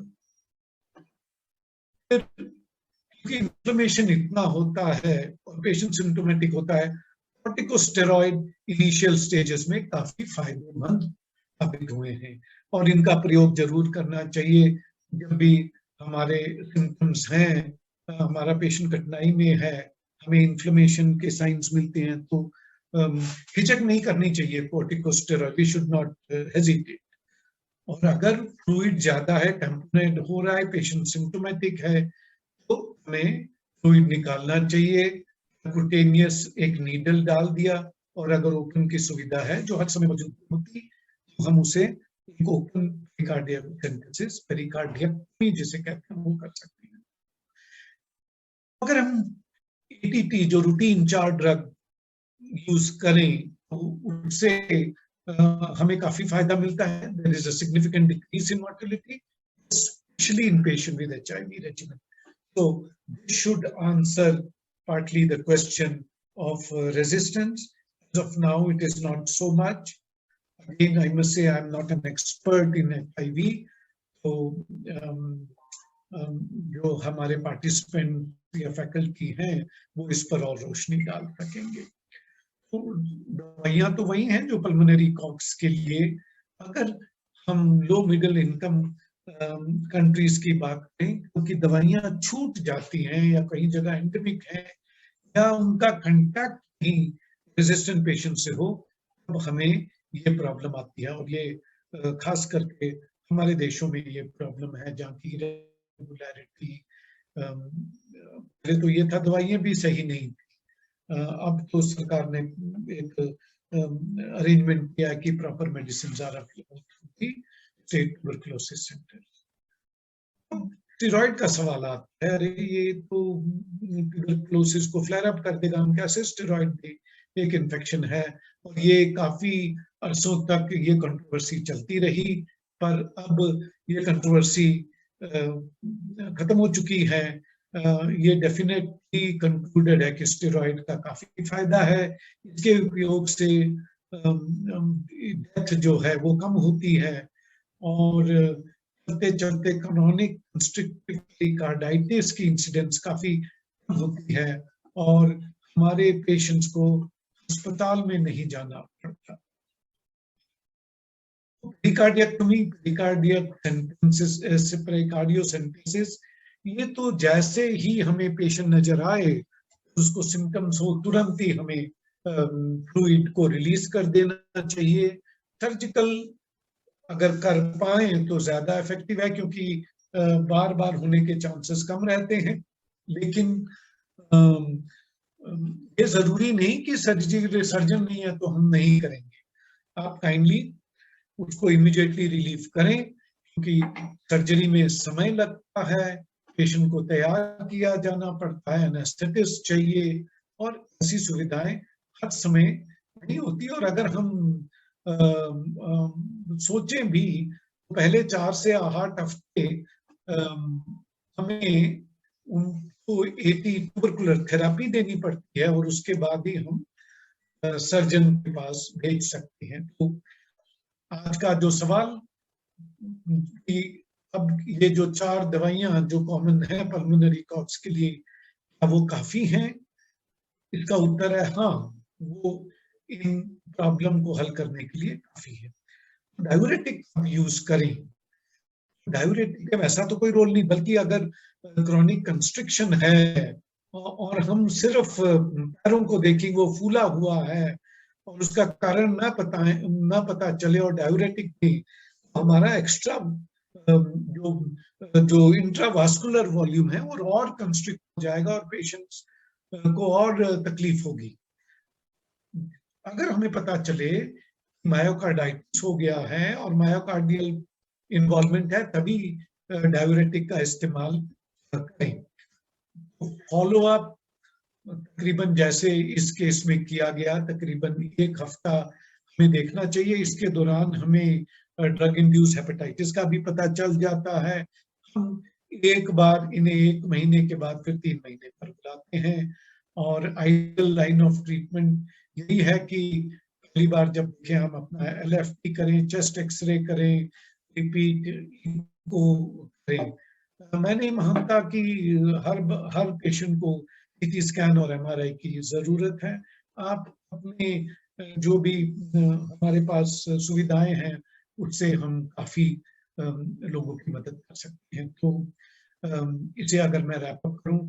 क्योंकि इन्फ्लेमेशन इतना होता है और पेशेंट सिम्टोमेटिक होता है, कॉर्टिकोस्टेरॉइड इनिशियल स्टेजेस में काफी फायदेमंद साबित हुए हैं, और इनका प्रयोग जरूर करना चाहिए जब भी हमारे सिम्टम्स हैं, हमारा पेशेंट कठिनाई में है, हमें इन्फ्लेमेशन के साइंस मिलते हैं, तो हिचक नहीं करनी चाहिए corticosteroid, we should not hesitate. और अगर फ्लूइड ज्यादा है, टेम्परेट हो रहा है, पेशेंट सिम्टोमेटिक है, तो हमें फ्लूइड निकालना चाहिए। कुटेनियस एक नीडल डाल दिया, और अगर ओपन की सुविधा है जो हर समय मौजूद होती, तो हम उसे एक ओपन पेरिकार्डियक पेरिकार्डियक्टमी जिसे कहते हैं वो कर सकते हैं। अगर हम ATT जो रूटीन 4 ड्रग यूज करें तो उससे हमें काफी फायदा मिलता है। There is a significant decrease in mortality, especially in patient with HIV regimen. So this should answer partly the question of resistance. As of now, it is not so much. Again, I must say I'm not an expert in HIV. So जो हमारे participant या faculty हैं वो इस पर और रोशनी डाल सकेंगे। तो दवाइयां तो वही हैं जो पल्मोनरी कॉक्स के लिए। अगर हम लो मिडिल इनकम कंट्रीज की बात करें, क्योंकि दवाइयां छूट जाती हैं या कई जगह एंडेमिक है या उनका कांटेक्ट ही रेजिस्टेंट पेशेंट से हो, तब हमें ये प्रॉब्लम आती है। और ये खास करके हमारे देशों में ये प्रॉब्लम है जहाँ की रेगुलरिटी, पहले तो ये था दवाइयां भी सही नहीं थी, अब तो सरकार ने एक अरेंजमेंट किया कि proper medicine are available state tuberculosis centre. Steroid का सवाल आता है, अरे ये तो ट्यूबरकुलोसिस को फ्लेयर अप कर देगा, हम कैसे स्टेरॉइड दें, एक इन्फेक्शन है। और ये काफी अरसों तक ये कंट्रोवर्सी चलती रही, पर अब ये कंट्रोवर्सी खत्म हो चुकी है। ये डेफिनेटली कंक्लूडेड है कि स्टेरॉइड का काफी फायदा है, इसके उपयोग से डेथ जो है वो कम होती है, और चलते चलते क्रोनिक कंस्ट्रिक्टिव पेरिकार्डाइटिस की इंसिडेंस काफी कम होती है, और हमारे पेशेंट्स को अस्पताल में नहीं जाना पड़ता। पेरिकार्डियक्टमी, पेरिकार्डियोसेंटेसिस, ये तो जैसे ही हमें पेशेंट नजर आए, उसको सिम्टम्स हो, तुरंत ही हमें फ्लूइड को रिलीज कर देना चाहिए। सर्जिकल अगर कर पाए तो ज्यादा इफेक्टिव है, क्योंकि बार बार होने के चांसेस कम रहते हैं। लेकिन ये जरूरी नहीं कि सर्जन नहीं है तो हम नहीं करेंगे। आप काइंडली उसको इमीडिएटली रिलीव करें, क्योंकि सर्जरी में समय लगता है, पेशेंट को तैयार किया जाना पड़ता है, एनेस्थेटिस्ट चाहिए, और ऐसी सुविधाएं हर समय नहीं होती। और अगर हम सोचें भी तो पहले 4 से 8 हफ्ते हमें उनको ट्यूबरकुलर थेरेपी देनी पड़ती है, और उसके बाद ही हम सर्जन के पास भेज सकते हैं। तो आज का जो सवाल कि अब ये जो 4 दवाइयां जो कॉमन है पल्मोनरी कॉक्स के लिए, क्या वो काफी हैं? इसका उत्तर है हाँ, वो इन प्रॉब्लम को हल करने के लिए काफी है। डायूरेटिक हम यूज करें, डायूरेटिक का वैसा तो कोई रोल नहीं, बल्कि अगर क्रोनिक कंस्ट्रिक्शन है और हम सिर्फ पैरों को देखेंगे वो फूला हुआ है और उसका कारण ना पता चले और डाययूरेटिक भी, हमारा एक्स्ट्रा जो जो इंट्रावास्कुलर वॉल्यूम है वो और कंस्ट्रिक्ट हो जाएगा और पेशेंट्स को और तकलीफ होगी। अगर हमें पता चले मायोकार्डाइटिस हो गया है और मायोकार्डियल इन्वॉल्वमेंट है, तभी डाययूरेटिक का इस्तेमाल करें। फॉलो अप तकरीबन जैसे इस केस में किया गया, तकरीबन 1 हफ्ता हमें देखना चाहिए। इसके दौरान हमें ड्रग इंड्यूस हेपेटाइटिस का भी पता चल जाता है। हम एक बार इन्हें 1 महीने के बाद फिर 3 महीने पर बुलाते हैं और आइडियल लाइन ऑफ ट्रीटमेंट यही है कि पहली बार जब देखें हम अपना LFT करें, चेस्ट एक्सरे करें, रिपीट को करें। मैं नहीं मानता कि हर पेशेंट को CT स्कैन और MRI की जरूरत है। आप अपने जो भी हमारे पास सुविधाएं हैं उससे हम काफी लोगों की मदद कर सकते हैं। तो इसे अगर मैं रैप अप करूं,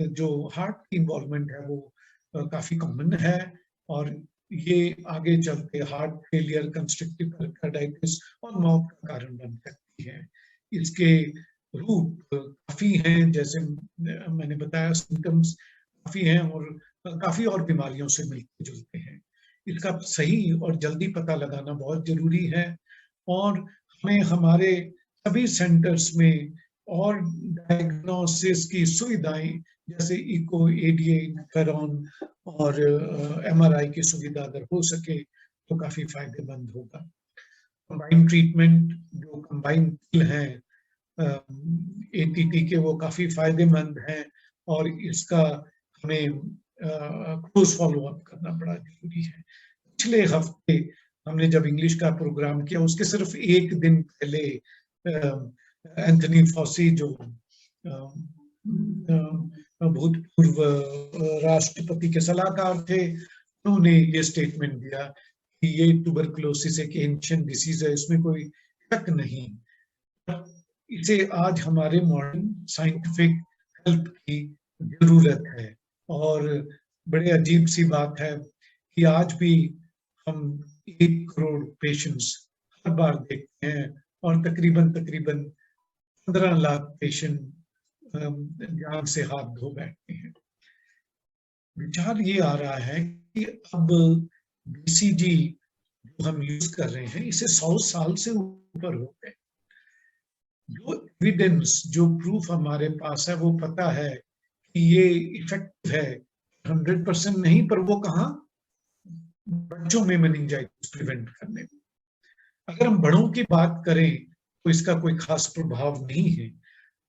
जो हार्ट की इन्वॉल्वमेंट है वो काफी कॉमन है और ये आगे चलते हार्ट फेलियर, कंस्ट्रक्टिव पेरिकार्डाइटिस और मौत का कारण बन सकती है। इसके रूप काफी हैं, जैसे मैंने बताया सिम्टम्स काफी हैं और काफी और बीमारियों से मिलते जुलते हैं। इसका सही और जल्दी पता लगाना बहुत जरूरी है और हमें हमारे सभी सेंटर्स में और डायग्नोसिस की सुविधाएं जैसे इको, ADA, इंटरफेरॉन और MRI की सुविधा अगर हो सके तो काफी फायदेमंद होगा। कंबाइंड ट्रीटमेंट जो कंबाइंड पिल हैं ATT के, वो काफी फायदेमंद हैं और इसका हमें क्लोज फॉलो अप करना बड़ा जरूरी है। पिछले हफ्ते हमने जब इंग्लिश का प्रोग्राम किया उसके सिर्फ 1 दिन पहले एंथनी फॉसी जो भूतपूर्व राष्ट्रपति के सलाहकार थे, उन्होंने ये स्टेटमेंट दिया कि ये ट्यूबरकुलोसिस एक एंशिएंट डिसीज है, इसमें कोई शक नहीं। इसे आज हमारे मॉडर्न साइंटिफिक हेल्प की जरूरत है और बड़े अजीब सी बात है कि आज भी हम 1 करोड़ पेशेंट्स हर बार देखते हैं और तकरीबन 15 लाख पेशेंट जान से हाथ धो बैठते हैं। विचार ये आ रहा है कि अब BCG जो हम यूज कर रहे हैं इसे 100 साल से ऊपर हो गए। जो एविडेंस, जो प्रूफ हमारे पास है वो पता है कि ये इफेक्टिव है, 100% नहीं, पर वो कहाँ, बच्चों में मेनिंजाइटिस प्रिवेंट करने में। अगर हम बड़ों की बात करें तो इसका कोई खास प्रभाव नहीं है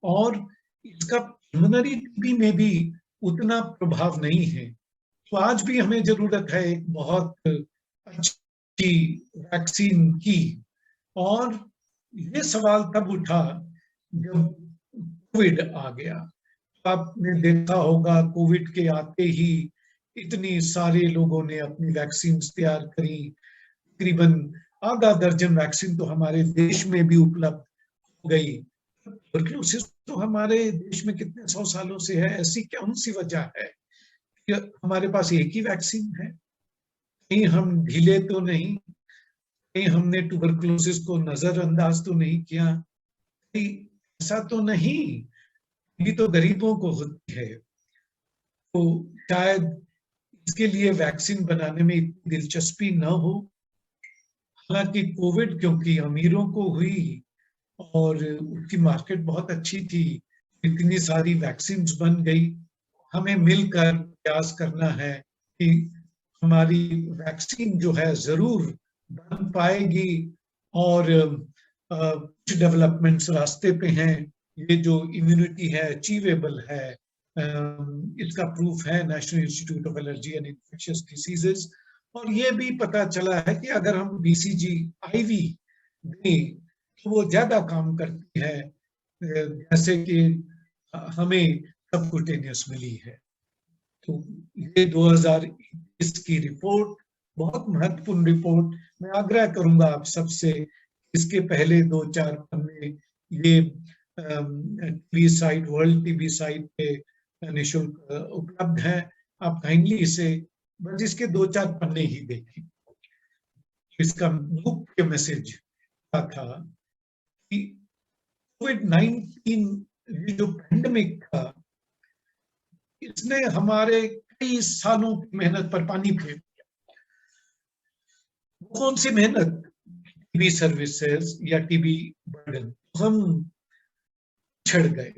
और इसका पल्मोनरी टीबी में भी उतना प्रभाव नहीं है। तो आज भी हमें जरूरत है एक बहुत अच्छी वैक्सीन की। और ये सवाल तब उठा जब कोविड आ गया। आपने देखा होगा कोविड के आते ही इतनी सारे लोगों ने अपनी वैक्सीन तैयार करी। तकरीबन आधा दर्जन वैक्सीन तो हमारे देश में भी उपलब्ध हो गई। ट्यूबरकुलोसिस तो हमारे देश में कितने 100 सालों से है, ऐसी कौन सी वजह है कि हमारे पास एक ही वैक्सीन है? कहीं हम ढीले तो नहीं, कहीं हमने ट्यूबरकुलोसिस को नजरअंदाज तो नहीं किया, ऐसा तो नहीं। ये तो गरीबों को होती है। तो शायद इसके लिए वैक्सीन बनाने में इतनी दिलचस्पी न हो। हालांकि कोविड क्योंकि अमीरों को हुई और उसकी मार्केट बहुत अच्छी थी, इतनी सारी वैक्सीन बन गई। हमें मिलकर प्रयास करना है कि हमारी वैक्सीन जो है जरूर बन पाएगी और कुछ डेवलपमेंट्स रास्ते पे हैं। ये जो इम्यूनिटी है अचीवेबल है, इसका प्रूफ है national institute of allergy and infectious diseases. और ये भी पता चला है कि अगर हम BCG IV दें तो वो ज्यादा काम करती है, जैसे कि हमें सबकुटेनियस मिली है। तो ये 2021 की रिपोर्ट बहुत महत्वपूर्ण रिपोर्ट। मैं आग्रह करूंगा आप सबसे, इसके पहले 2-4 पन्ने ये TB site, world TB site पे निःशुल्क उपलब्ध है। आप काइंडली इसे बस इसके 2-4 पन्ने ही देखें। इसका मुख्य मैसेज क्या था कि कोविड-19 जो पैंडेमिक था, इसने हमारे कई सालों की मेहनत पर पानी फेर दिया। कौन सी मेहनत? टीबी सर्विसेज या टीबी बर्डन, हम छिड़ गए।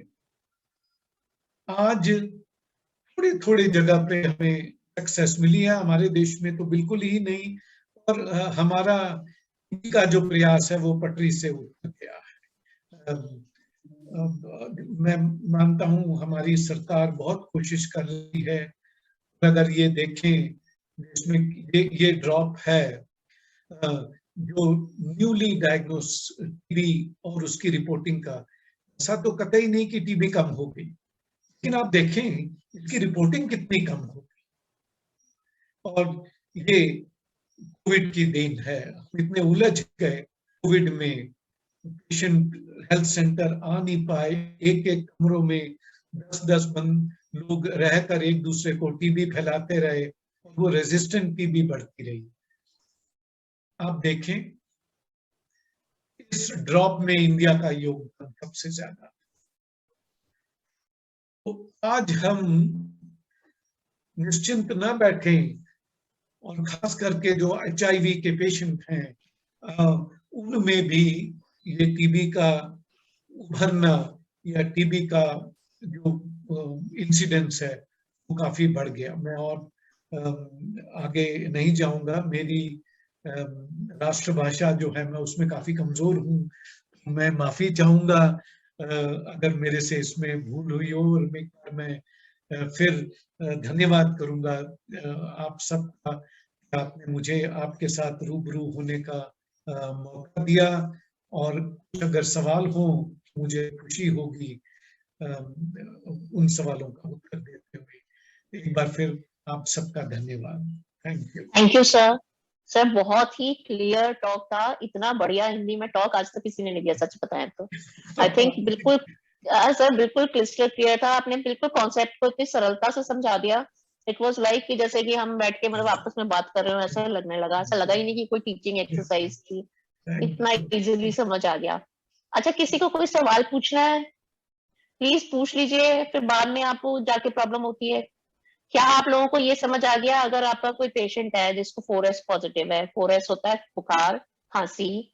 आज थोड़ी थोड़ी जगह पे हमें सक्सेस मिली है, हमारे देश में तो बिल्कुल ही नहीं, और हमारा का जो प्रयास है वो पटरी से उतर गया है। मैं मानता हूं हमारी सरकार बहुत कोशिश कर रही है। अगर ये देखें इसमें ये ड्रॉप है जो न्यूली डायग्नोस टीबी और उसकी रिपोर्टिंग का, ऐसा तो कतई नहीं कि टीबी कम हो गई, लेकिन आप देखें इसकी रिपोर्टिंग कितनी कम हो गई। और ये कोविड की देन है। हम इतने उलझ गए कोविड में, पेशेंट हेल्थ सेंटर आ नहीं पाए, एक एक कमरों में 10-10 बंद लोग रहकर एक दूसरे को टीबी फैलाते रहे, और वो रेजिस्टेंट टीबी बढ़ती रही। आप देखें इस ड्रॉप में इंडिया का योगदान सबसे ज्यादा। तो आज हम निश्चिंत न बैठें, और खास करके जो HIV के पेशेंट हैं उनमें भी ये टीबी का उभरना या टीबी का जो इंसिडेंस है वो काफी बढ़ गया। मैं और आगे नहीं जाऊंगा, मेरी राष्ट्रभाषा जो है मैं उसमें काफी कमजोर हूँ, मैं माफी चाहूंगा अगर मेरे से इसमें भूल हुई हो, और मैं फिर धन्यवाद करूंगा आप सबका, आपने मुझे आपके साथ रूबरू होने का मौका दिया, और अगर सवाल हो मुझे खुशी होगी उन सवालों का उत्तर देते हुए। एक बार फिर आप सबका धन्यवाद। Thank you. Thank you sir. Sir बहुत ही क्लियर टॉक था, इतना बढ़िया हिंदी में टॉक आज तक किसी ने नहीं दिया, सच बताएं तो। आई थिंक बिल्कुल सर बिल्कुल क्रिस्टल क्लियर था, आपने बिल्कुल कॉन्सेप्ट को इतनी सरलता से समझा दिया। इट वाज लाइक कि जैसे कि हम बैठ के मतलब आपस में बात कर रहे हो, ऐसा लगने लगा, ऐसा लगा ही नहीं कि कोई टीचिंग एक्सरसाइज थी, इतना इजीली समझ आ गया। अच्छा, किसी को कोई सवाल पूछना है प्लीज पूछ लीजिए, फिर बाद में आपको जाके प्रॉब्लम होती है। क्या आप लोगों को ये समझ आ गया, अगर आपका कोई पेशेंट है जिसको 4S पॉजिटिव है, 4S होता है बुखार, खांसी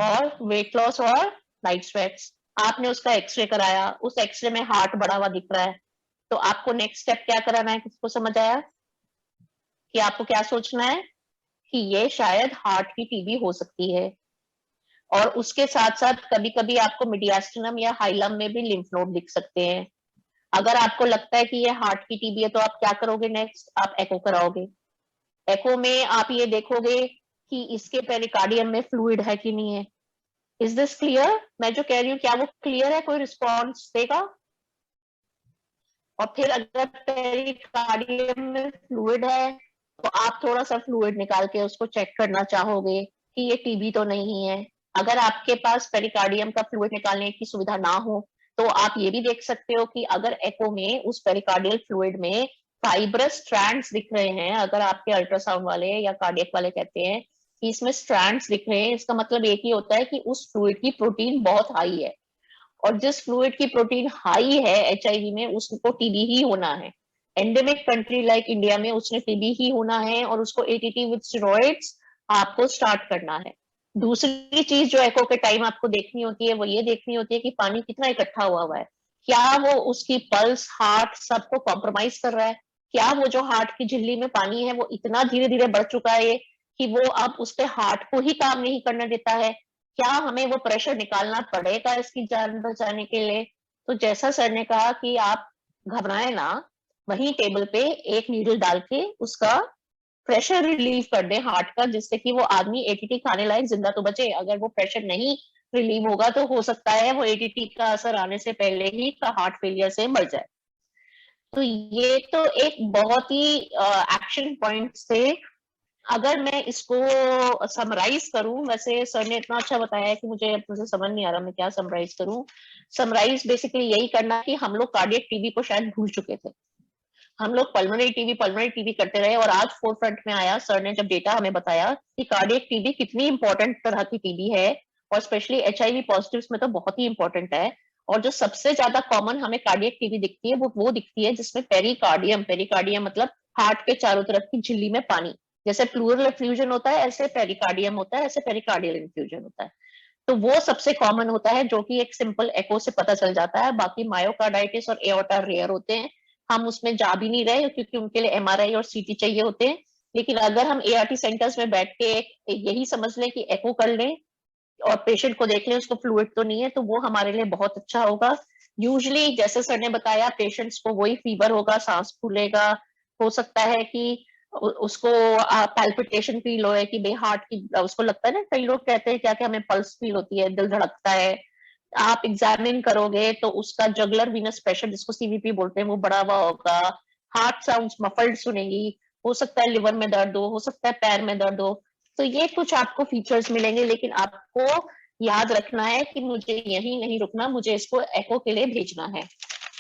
और वेट लॉस और नाइट स्वेट्स, आपने उसका एक्सरे कराया, उस एक्सरे में हार्ट बढ़ा हुआ दिख रहा है, तो आपको नेक्स्ट स्टेप क्या कराना है? किसको समझ आया कि आपको क्या सोचना है कि ये शायद हार्ट की टीबी हो सकती है। और उसके साथ साथ कभी कभी आपको मीडियास्टिनम या हाइलम में भी लिम्फ नोड दिख सकते हैं। अगर आपको लगता है कि ये हार्ट की टीबी है तो आप क्या करोगे? नेक्स्ट आप एको कराओगे। एको में आप ये देखोगे कि इसके पेरिकार्डियम में फ्लूइड है कि नहीं है। Is this clear? मैं जो कह रही हूँ क्या वो क्लियर है? कोई रिस्पॉन्स देगा? और फिर अगर पेरिकार्डियम में फ्लूइड है तो आप थोड़ा सा फ्लूइड निकाल के उसको चेक करना चाहोगे कि ये टीबी तो नहीं है। अगर आपके पास पेरिकार्डियम का फ्लूइड निकालने की सुविधा ना हो तो आप ये भी देख सकते हो कि अगर एको में उस पेरिकार्डियल फ्लूइड में फाइब्रस स्ट्रैंड्स दिख रहे हैं, अगर आपके अल्ट्रासाउंड वाले या कार्डियक वाले कहते हैं कि इसमें स्ट्रैंड्स दिख रहे हैं, इसका मतलब एक ही होता है कि उस फ्लूइड की प्रोटीन बहुत हाई है, और जिस फ्लूइड की प्रोटीन हाई है HIV में उसको टीबी ही होना है। एंडेमिक कंट्री लाइक इंडिया में उसने टीबी ही होना है, और उसको ATT विद स्टेरॉइड्स आपको स्टार्ट करना है। दूसरी चीज जो एको के टाइम आपको देखनी होती है वो ये देखनी होती है कि पानी कितना इकट्ठा हुआ है, क्या वो उसकी पल्स, हार्ट सबको कॉम्प्रोमाइज कर रहा है, क्या वो जो हार्ट की झिल्ली में पानी है वो इतना धीरे धीरे बढ़ चुका है कि वो अब उसके हार्ट को ही काम नहीं करने देता है, क्या हमें वो प्रेशर निकालना पड़ेगा इसकी जान बचाने के लिए। तो जैसा सर ने कहा कि आप घबराए ना, वहीं टेबल पे एक नीडल डाल के उसका प्रेशर रिलीव कर दे हार्ट का, जिससे कि वो आदमी ATT खाने लायक जिंदा तो बचे। अगर वो प्रेशर नहीं रिलीव होगा तो हो सकता है वो ATT का असर आने से पहले ही हार्ट फेलियर से मर जाए। तो ये तो एक बहुत ही एक्शन पॉइंट्स थे अगर मैं इसको समराइज करूं, वैसे सर ने इतना अच्छा बताया है कि मुझे समझ नहीं आ रहा मैं क्या समराइज करूं। समराइज बेसिकली यही करना कि हम लोग कार्डियक टीबी को शायद भूल चुके थे। हम लोग पल्मोनरी टीबी करते रहे और आज फोर फ्रंट में आया सर ने जब डेटा हमें बताया कि कार्डियक टीबी कितनी इंपॉर्टेंट तरह की टीबी है, और स्पेशली HIV पॉजिटिव्स में तो बहुत ही इंपॉर्टेंट है। और जो सबसे ज्यादा कॉमन हमें कार्डियक टीबी दिखती है वो दिखती है जिसमें पेरिकार्डियम मतलब हार्ट के चारों तरफ की झिल्ली में पानी, जैसे प्लूरल एफ्यूजन होता है ऐसे पेरिकार्डियम होता है, ऐसे पेरिकार्डियल इन्फ्यूजन होता है। तो वो सबसे कॉमन होता है जो कि एक सिंपल एको से पता चल जाता है। बाकी मायोकार्डाइटिस और एओर्टा रेयर होते हैं, हम उसमें जा भी नहीं रहे क्योंकि उनके लिए MRI और CT चाहिए होते हैं। लेकिन अगर हम ART सेंटर्स में बैठ के यही समझ लें कि एको कर लें और पेशेंट को देख लें उसको फ्लूइड तो नहीं है, तो वो हमारे लिए बहुत अच्छा होगा। यूजुअली जैसे सर ने बताया पेशेंट्स को वही फीवर होगा, सांस फूलेगा, हो सकता है कि उसको पैल्पिटेशन फील हो, कि भाई हार्ट की उसको लगता है ना, कई लोग कहते हैं क्या कि हमें पल्स फील होती है, दिल धड़कता है। आप एग्जामिन करोगे तो उसका जगुलर वीनस प्रेशर जिसको CVP बोलते हैं वो बढ़ा हुआ होगा, हार्ट साउंड्स मफल्ड सुनेंगी, हो सकता है लिवर में दर्द हो सकता है पैर में दर्द हो। तो ये कुछ आपको फीचर्स मिलेंगे, लेकिन आपको याद रखना है कि मुझे यही नहीं रुकना, मुझे इसको एको के लिए भेजना है।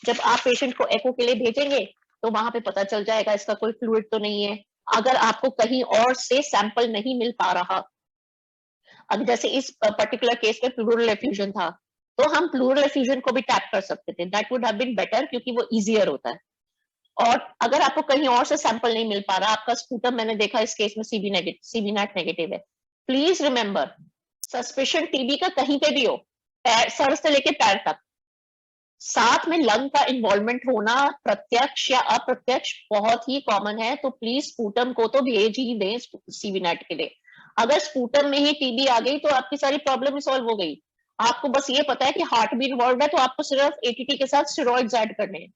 जब आप पेशेंट को एको के लिए भेजेंगे तो वहां पे पता चल जाएगा इसका कोई फ्लूइड तो नहीं है। अगर आपको कहीं और से सैंपल नहीं मिल पा रहा, अब जैसे इस पर्टिकुलर केस में प्लूरल एफ्यूजन था, तो हम प्लूरल एफ्यूजन को भी टैप कर सकते थे, that would have been better क्योंकि वो इजियर होता है। और अगर आपको कहीं और से सैंपल नहीं मिल पा रहा, आपका स्पूटम मैंने देखा इस केस में CB नैट नेगेटिव है, प्लीज रिमेंबर सस्पेशन TB का कहीं पे भी हो, सर से लेके पैर तक, साथ में लंग का इन्वॉल्वमेंट होना प्रत्यक्ष या अप्रत्यक्ष बहुत ही कॉमन है। तो प्लीज स्पूटम को तो भेज ही दें CB नैट के लिए। अगर स्पूटम में ही TB आ गई तो आपकी सारी प्रॉब्लम सॉल्व हो गई। आपको बस ये पता है कि हार्ट भी इन्वॉल्व है, तो आपको सिर्फ ATT के साथ स्टेरॉइड्स ऐड करने हैं,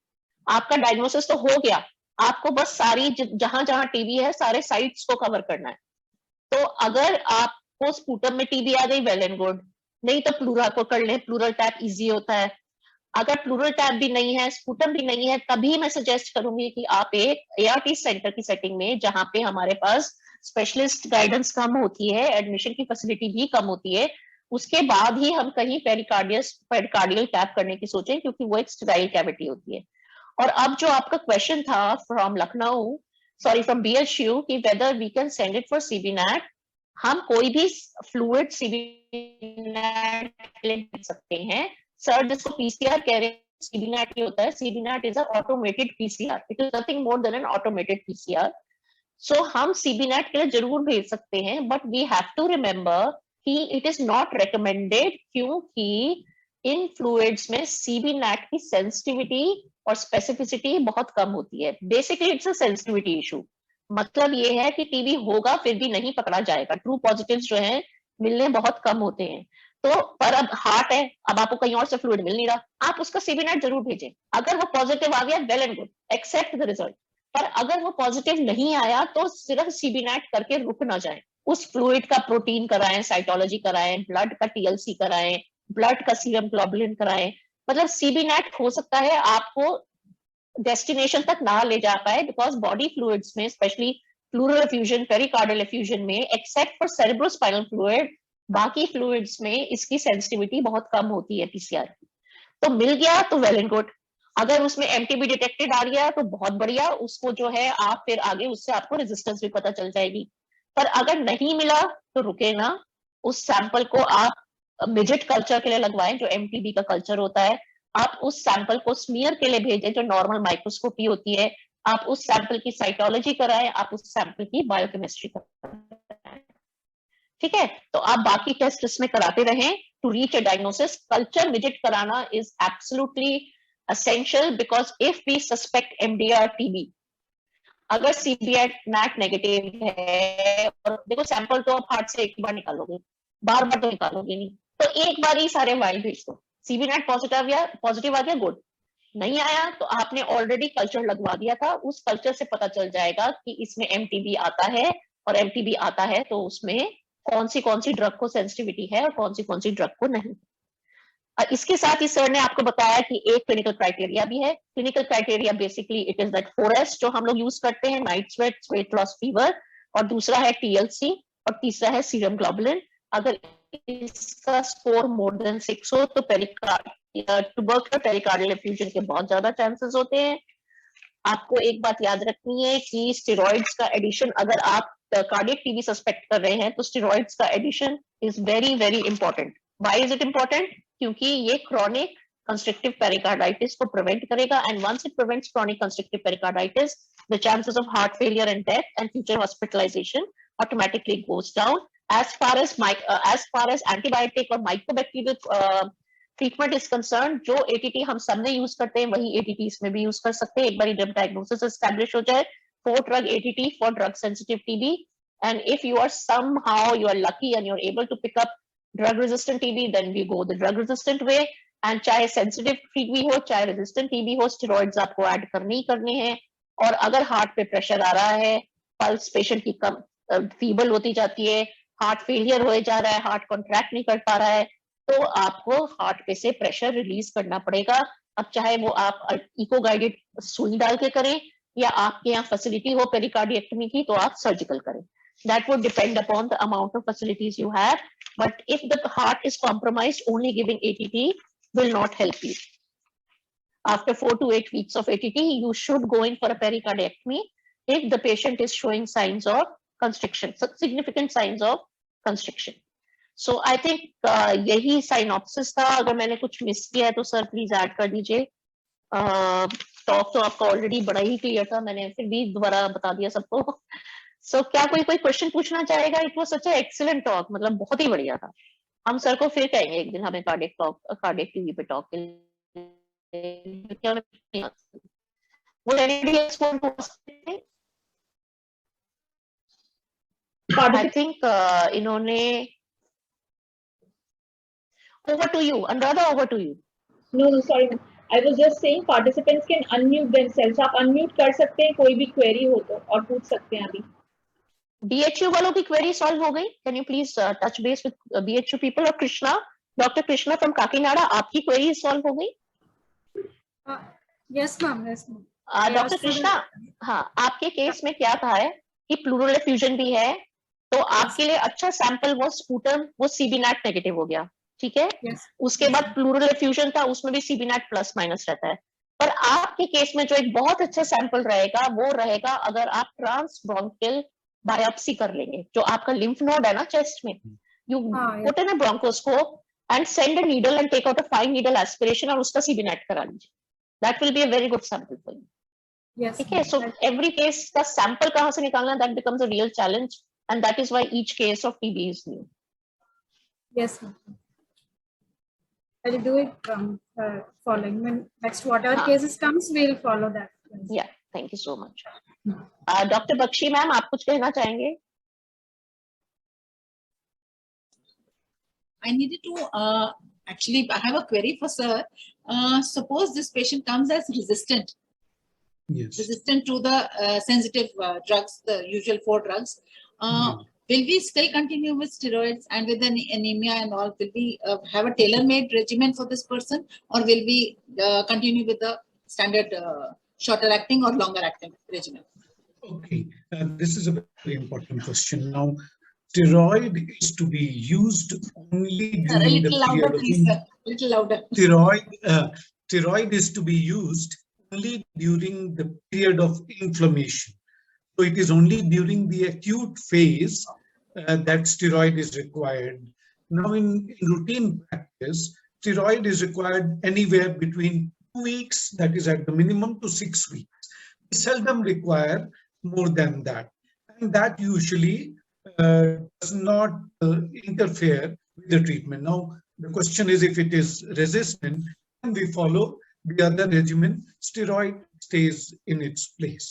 आपका डायग्नोसिस तो हो गया। आपको बस सारी जहां जहां TB है सारे साइट्स को कवर करना है। तो अगर आपको स्पूटम में TB आ गई, वेल एंड गुड, नहीं तो प्लूरा को कर लें, प्लूरल टैप इजी होता है। अगर प्लूरल टैप भी नहीं है, स्पूटम भी नहीं है, तभी मैं सजेस्ट करूंगी कि आप एक ART सेंटर की सेटिंग में, जहां पे हमारे पास स्पेशलिस्ट गाइडेंस कम होती है, एडमिशन की फैसिलिटी भी कम होती है, उसके बाद ही हम कहीं पेरिकार्डियल टैप करने की सोचें, क्योंकि वो एक स्टेराइल कैविटी होती है। और अब जो आपका क्वेश्चन था from Lucknow, sorry from BHU, कि whether we can send it for CB NAT, हम कोई भी फ्लूइड CB नैट ले सकते हैं। सर जिसको PCR कह रहे हैं, CB नैट ही होता है। CB NAT is a automated PCR, it is nothing more than an automated PCR। So हम CB नैट के लिए जरूर भेज सकते हैं, but we have to remember कि इट इज नॉट रिकमेंडेड, क्योंकि इन फ्लूइड्स में CB नैट की सेंसिटिविटी और स्पेसिफिसिटी बहुत कम होती है। Basically it's a sensitivity issue, मतलब ये है कि TB होगा फिर भी नहीं पकड़ा जाएगा। ट्रू पॉजिटिव्स जो है मिलने बहुत कम होते हैं। तो पर अब हार्ट है, अब आपको कहीं और से फ्लूइड मिल नहीं रहा, आप उसका CB नैट जरूर भेजें। अगर वो पॉजिटिव आ गया, well and good, except the result. पर अगर वो पॉजिटिव नहीं आया तो सिर्फ CB नैट करके रुक ना जाए, उस फ्लूइड का प्रोटीन कराएं, साइटोलॉजी कराएं, ब्लड का TLC कराएं, ब्लड का सीरम ग्लोबुलिन कराएं। मतलब CB नैट हो सकता है आपको डेस्टिनेशन तक ना ले जा पाए, बिकॉज बॉडी फ्लूइड्स में specially pleural effusion, pericardial effusion में, एक्सेप्ट फॉर सेरेब्रोस्पाइनल फ्लूइड, बाकी फ्लूइड्स में इसकी सेंसिटिविटी बहुत कम होती है PCR की। तो मिल गया तो वेल एंड गुड, अगर उसमें MTB डिटेक्टेड आ गया तो बहुत बढ़िया, उसको जो है आप फिर आगे उससे आपको रेजिस्टेंस भी पता चल जाएगी। पर अगर नहीं मिला तो रुके ना, उस सैंपल को आप मिजेट कल्चर के लिए लगवाएं, जो MTB का कल्चर होता है। आप उस सैंपल को स्मीयर के लिए भेजें, जो नॉर्मल माइक्रोस्कोपी होती है। आप उस सैंपल की साइटोलॉजी कराएं, आप उस सैंपल की बायोकेमिस्ट्री कराएं। ठीक है, तो आप बाकी टेस्ट इसमें कराते रहें to reach a diagnosis. Culture visit कराना is absolutely essential, because if we suspect MDR TB, अगर CB नैट नेगेटिव है, और देखो सैंपल तो आप हार्ट से एक बार निकालोगे, बार बार तो निकालोगे नहीं, तो एक बार ही सारे वाइल भेज दो। CB नैट पॉजिटिव आ गया, गुड, नहीं आया तो आपने ऑलरेडी कल्चर लगवा दिया था, उस कल्चर से पता चल जाएगा कि इसमें MTB आता है, और MTB आता है तो उसमें कौन सी ड्रग को सेंसिटिविटी है और कौन सी ड्रग को नहीं। इसके साथ ही सर ने आपको बताया कि एक क्लिनिकल क्राइटेरिया भी है। Clinical criteria basically it is that 4S जो हम लोग यूज करते हैं, night sweat, weight loss, fever. और दूसरा है TLC और तीसरा है सीरम ग्लोबुलिन। अगर इसका स्कोर मोर देन 6 हो तो ट्यूबरकुलर पेरिकार्डियल एफ्यूजन के बहुत ज्यादा चांसेस होते हैं। आपको एक बात याद रखनी है कि स्टेरॉइड्स का एडिशन, अगर आप कार्डियक टीबी सस्पेक्ट कर रहे हैं तो स्टेरॉइड्स का addition is very very important. Why is it important? क्योंकि ये क्रॉनिक कंस्ट्रक्टिव पेरिकार्डाइटिस को प्रिवेंट करेगा, and once it prevents chronic constructive pericarditis, the chances of heart failure and death and future hospitalisation automatically goes down. as far as antibiotic और microbacterial treatment is concern, जो ATT हम सब ने use करते हैं वही ATT इसमें भी यूज कर सकते हैं, एक बार जब डायग्नोसिस एस्टैब्लिश हो जाए। 4 drug ATT for drug sensitive TB, and if you are somehow you are lucky and you're able to pick up drug resistant TB, then we go the drug resistant way, and चाहे sensitive TB हो चाहे resistant TB हो, steroids आपको add करने ही करने हैं। और अगर हार्ट पे प्रेशर आ रहा है, पल्स पेशेंट की कम फीबल होती जाती है, हार्ट फेलियर हो जा रहा है, हार्ट कॉन्ट्रैक्ट नहीं कर पा रहा है, तो आपको हार्ट पे से प्रेशर रिलीज करना पड़ेगा। अब चाहे वो आप इको गाइडेड सुई डाल के करें या आपके यहाँ फैसिलिटी हो पेरिकार्डियक्टमी की तो आप सर्जिकल करें। That would depend upon the amount of facilities you have. But if the heart is compromised, only giving ATT will not help you. After 4 to 8 weeks of ATT, you should go in for a pericardiectomy if the patient is showing signs of constriction, significant signs of constriction. So I think यही synopsis था। अगर मैंने कुछ miss किया है तो sir please add कर दीजिए। टॉक तो आपका ऑलरेडी बड़ा ही क्लियर था, मैंने फिर भी दोबारा बता दिया सबको। So, क्या कोई क्वेश्चन पूछना चाहेगा? It was such a excellent talk, मतलब बहुत ही बढ़िया था। हम सर को फिर कहेंगे एक दिन हमें कार्डियक टीवी पे टॉक के लिए। Would anybody else want to ask anything? I think इन्होंने over to you, Anuradha, over to you. No, sorry. I was just saying participants can unmute themselves. आप unmute कर सकते हैं, कोई भी query हो तो, और पूछ सकते हैं अभी। BHU वालों की query solve हो गई? Can you please touch base with BHU people? और Krishna, Dr. Krishna from Kakinada, आपकी query solve हो गई? Yes ma'am, yes ma'am। Doctor Krishna, हाँ, आपके केस में क्या कहा है कि प्लूरल एफ्यूजन भी है, तो आपके लिए अच्छा सैंपल वो स्पूटम, वो CBNAT नेगेटिव हो गया, ठीक है? उसके बाद प्लूरल एफ्यूजन था, उसमें भी CBNAT प्लस माइनस रहता है। पर आपके केस में जो एक बहुत अच्छा सैंपल रहेगा वो रहेगा अगर आप ट्रांसब्रोंकियल बायोप्सी कर लेंगे, जो आपका लिम्फ नोड है ना चेस्ट में, you put in a bronchoscope and send a needle and take out a fine needle aspiration और उसका CBNAT करा लीजिए। That will be a very good sample for you. ठीक है, सो एवरी केस का सैंपल कहां से निकालना, that becomes a real challenge, and that is why each case of TB is new. Yes ma'am, I will do it following when next whatever cases comes we will follow that. Yeah, thank you so much. Doctor Bakshi ma'am, आप कुछ कहना चाहेंगे? I needed to actually I have a query for sir. Suppose this patient comes as resistant. Yes. Resistant to the sensitive drugs, the usual 4 drugs. Will we still continue with steroids and with anemia and all? Will we have a tailor-made regimen for this person, or will we continue with the standard shorter acting or longer acting regimen? Okay, this is a very important question. Now, steroid is to be used only during the period of little louder. Steroid is to be used only during the period of inflammation. So it is only during the acute phase that steroid is required. Now, in routine practice, steroid is required anywhere between 2 weeks, that is at the minimum, to 6 weeks. We seldom require more than that, and that usually does not interfere with the treatment. Now, the question is, if it is resistant, then we follow the other regimen. Steroid stays in its place.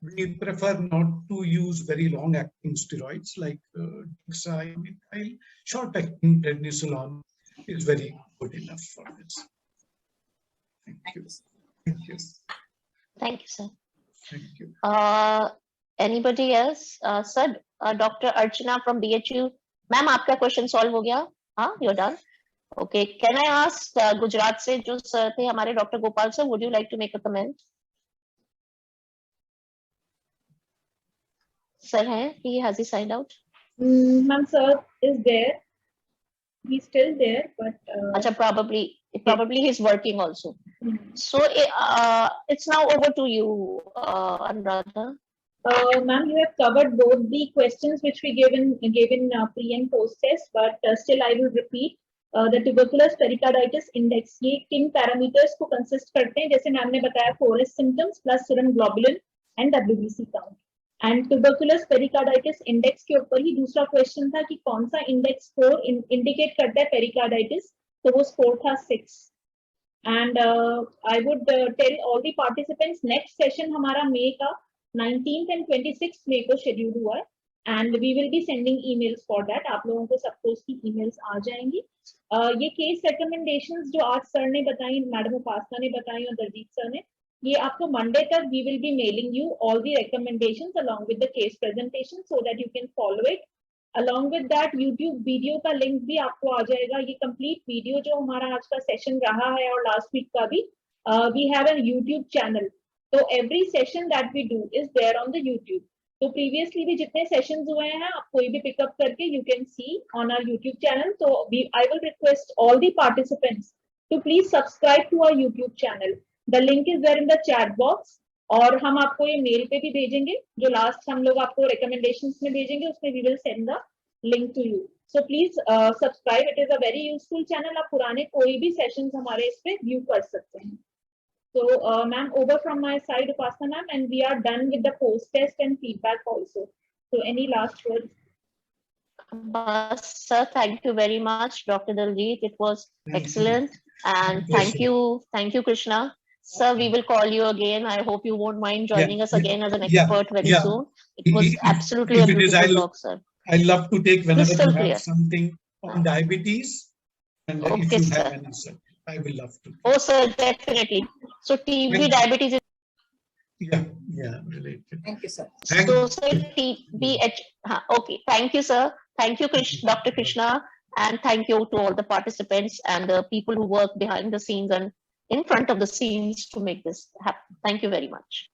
We prefer not to use very long-acting steroids like dexamethasone. Short-acting prednisolone is very good enough for this. Thank you. Thank you. Thank you, sir. Thank you. Anybody else? Sir, Dr. Archana from BHU. Ma'am, आपका question solve हो गया? हाँ, you're done. Okay. Can I ask Gujarat से जो sir थे हमारे doctor Gopal sir, would you like to make a comment? Sir, has he signed out? Ma'am, sir is there. He's still there, but Acha, probably he's working also. hmm. So it's now over to you, Anuradha. Ma'am, you have covered both the questions which we gave in pre and post test, but still I will repeat. The tuberculous pericarditis index ये किन parameters को consist करते हैं, जैसे ma'am ने बताया 4S symptoms plus serum globulin and WBC count. And tuberculous pericarditis index के ऊपर ही दूसरा question था कि कौन सा index score indicate करता है pericarditis, तो वो score था 6. And I would tell all the participants next session हमारा May का 19th and 26th May को schedule हुआ है, and we will be sending emails for that. आप लोगों को सबको उसकी emails आ जाएंगी. ये case recommendations जो आज सर ने बताई, मैडम उपासना ने बताई और दलजीत सर ने, ये आपको Monday तक we will be mailing you all the recommendations along with the case presentation so that you can follow it. Along with that YouTube video का link भी आपको आ जाएगा. ये complete video जो हमारा आज का session रहा है और last week का भी, we have a YouTube channel. So every session that we do is there on the YouTube. So previously भी जितने sessions हुए हैं आप कोई भी pick up करके you can see on our YouTube channel. So I will request all the participants to please subscribe to our YouTube channel. The link is there in the chat box. और हम आपको ये mail पे भी भेजेंगे, जो last हम लोग आपको recommendations में भेजेंगे, उसमें we will send the link to you. So please subscribe. It is a very useful channel. आप पुराने कोई भी sessions हमारे इस पे view कर सकते हैं. So, ma'am, over from my side, Upasana ma'am, and we are done with the post test and feedback also. So, any last words? Sir, thank you very much, Dr. Daljit. It was excellent. And thank you, Krishna. Sir, we will call you again. I hope you won't mind joining us again as an expert very soon. It was absolutely a beautiful talk, sir. I love to take whenever Crystal you clear. have something on diabetes. And Okay, if you sir. have any, sir, I will love to. Oh, sir, definitely. So, TB Thank you. diabetes is Yeah, related. Thank you, sir. Thank so, you. sir, TBH. Okay, thank you, sir. Thank you, Dr. Krishna. And thank you to all the participants and the people who work behind the scenes and in front of the scenes to make this happen. Thank you very much.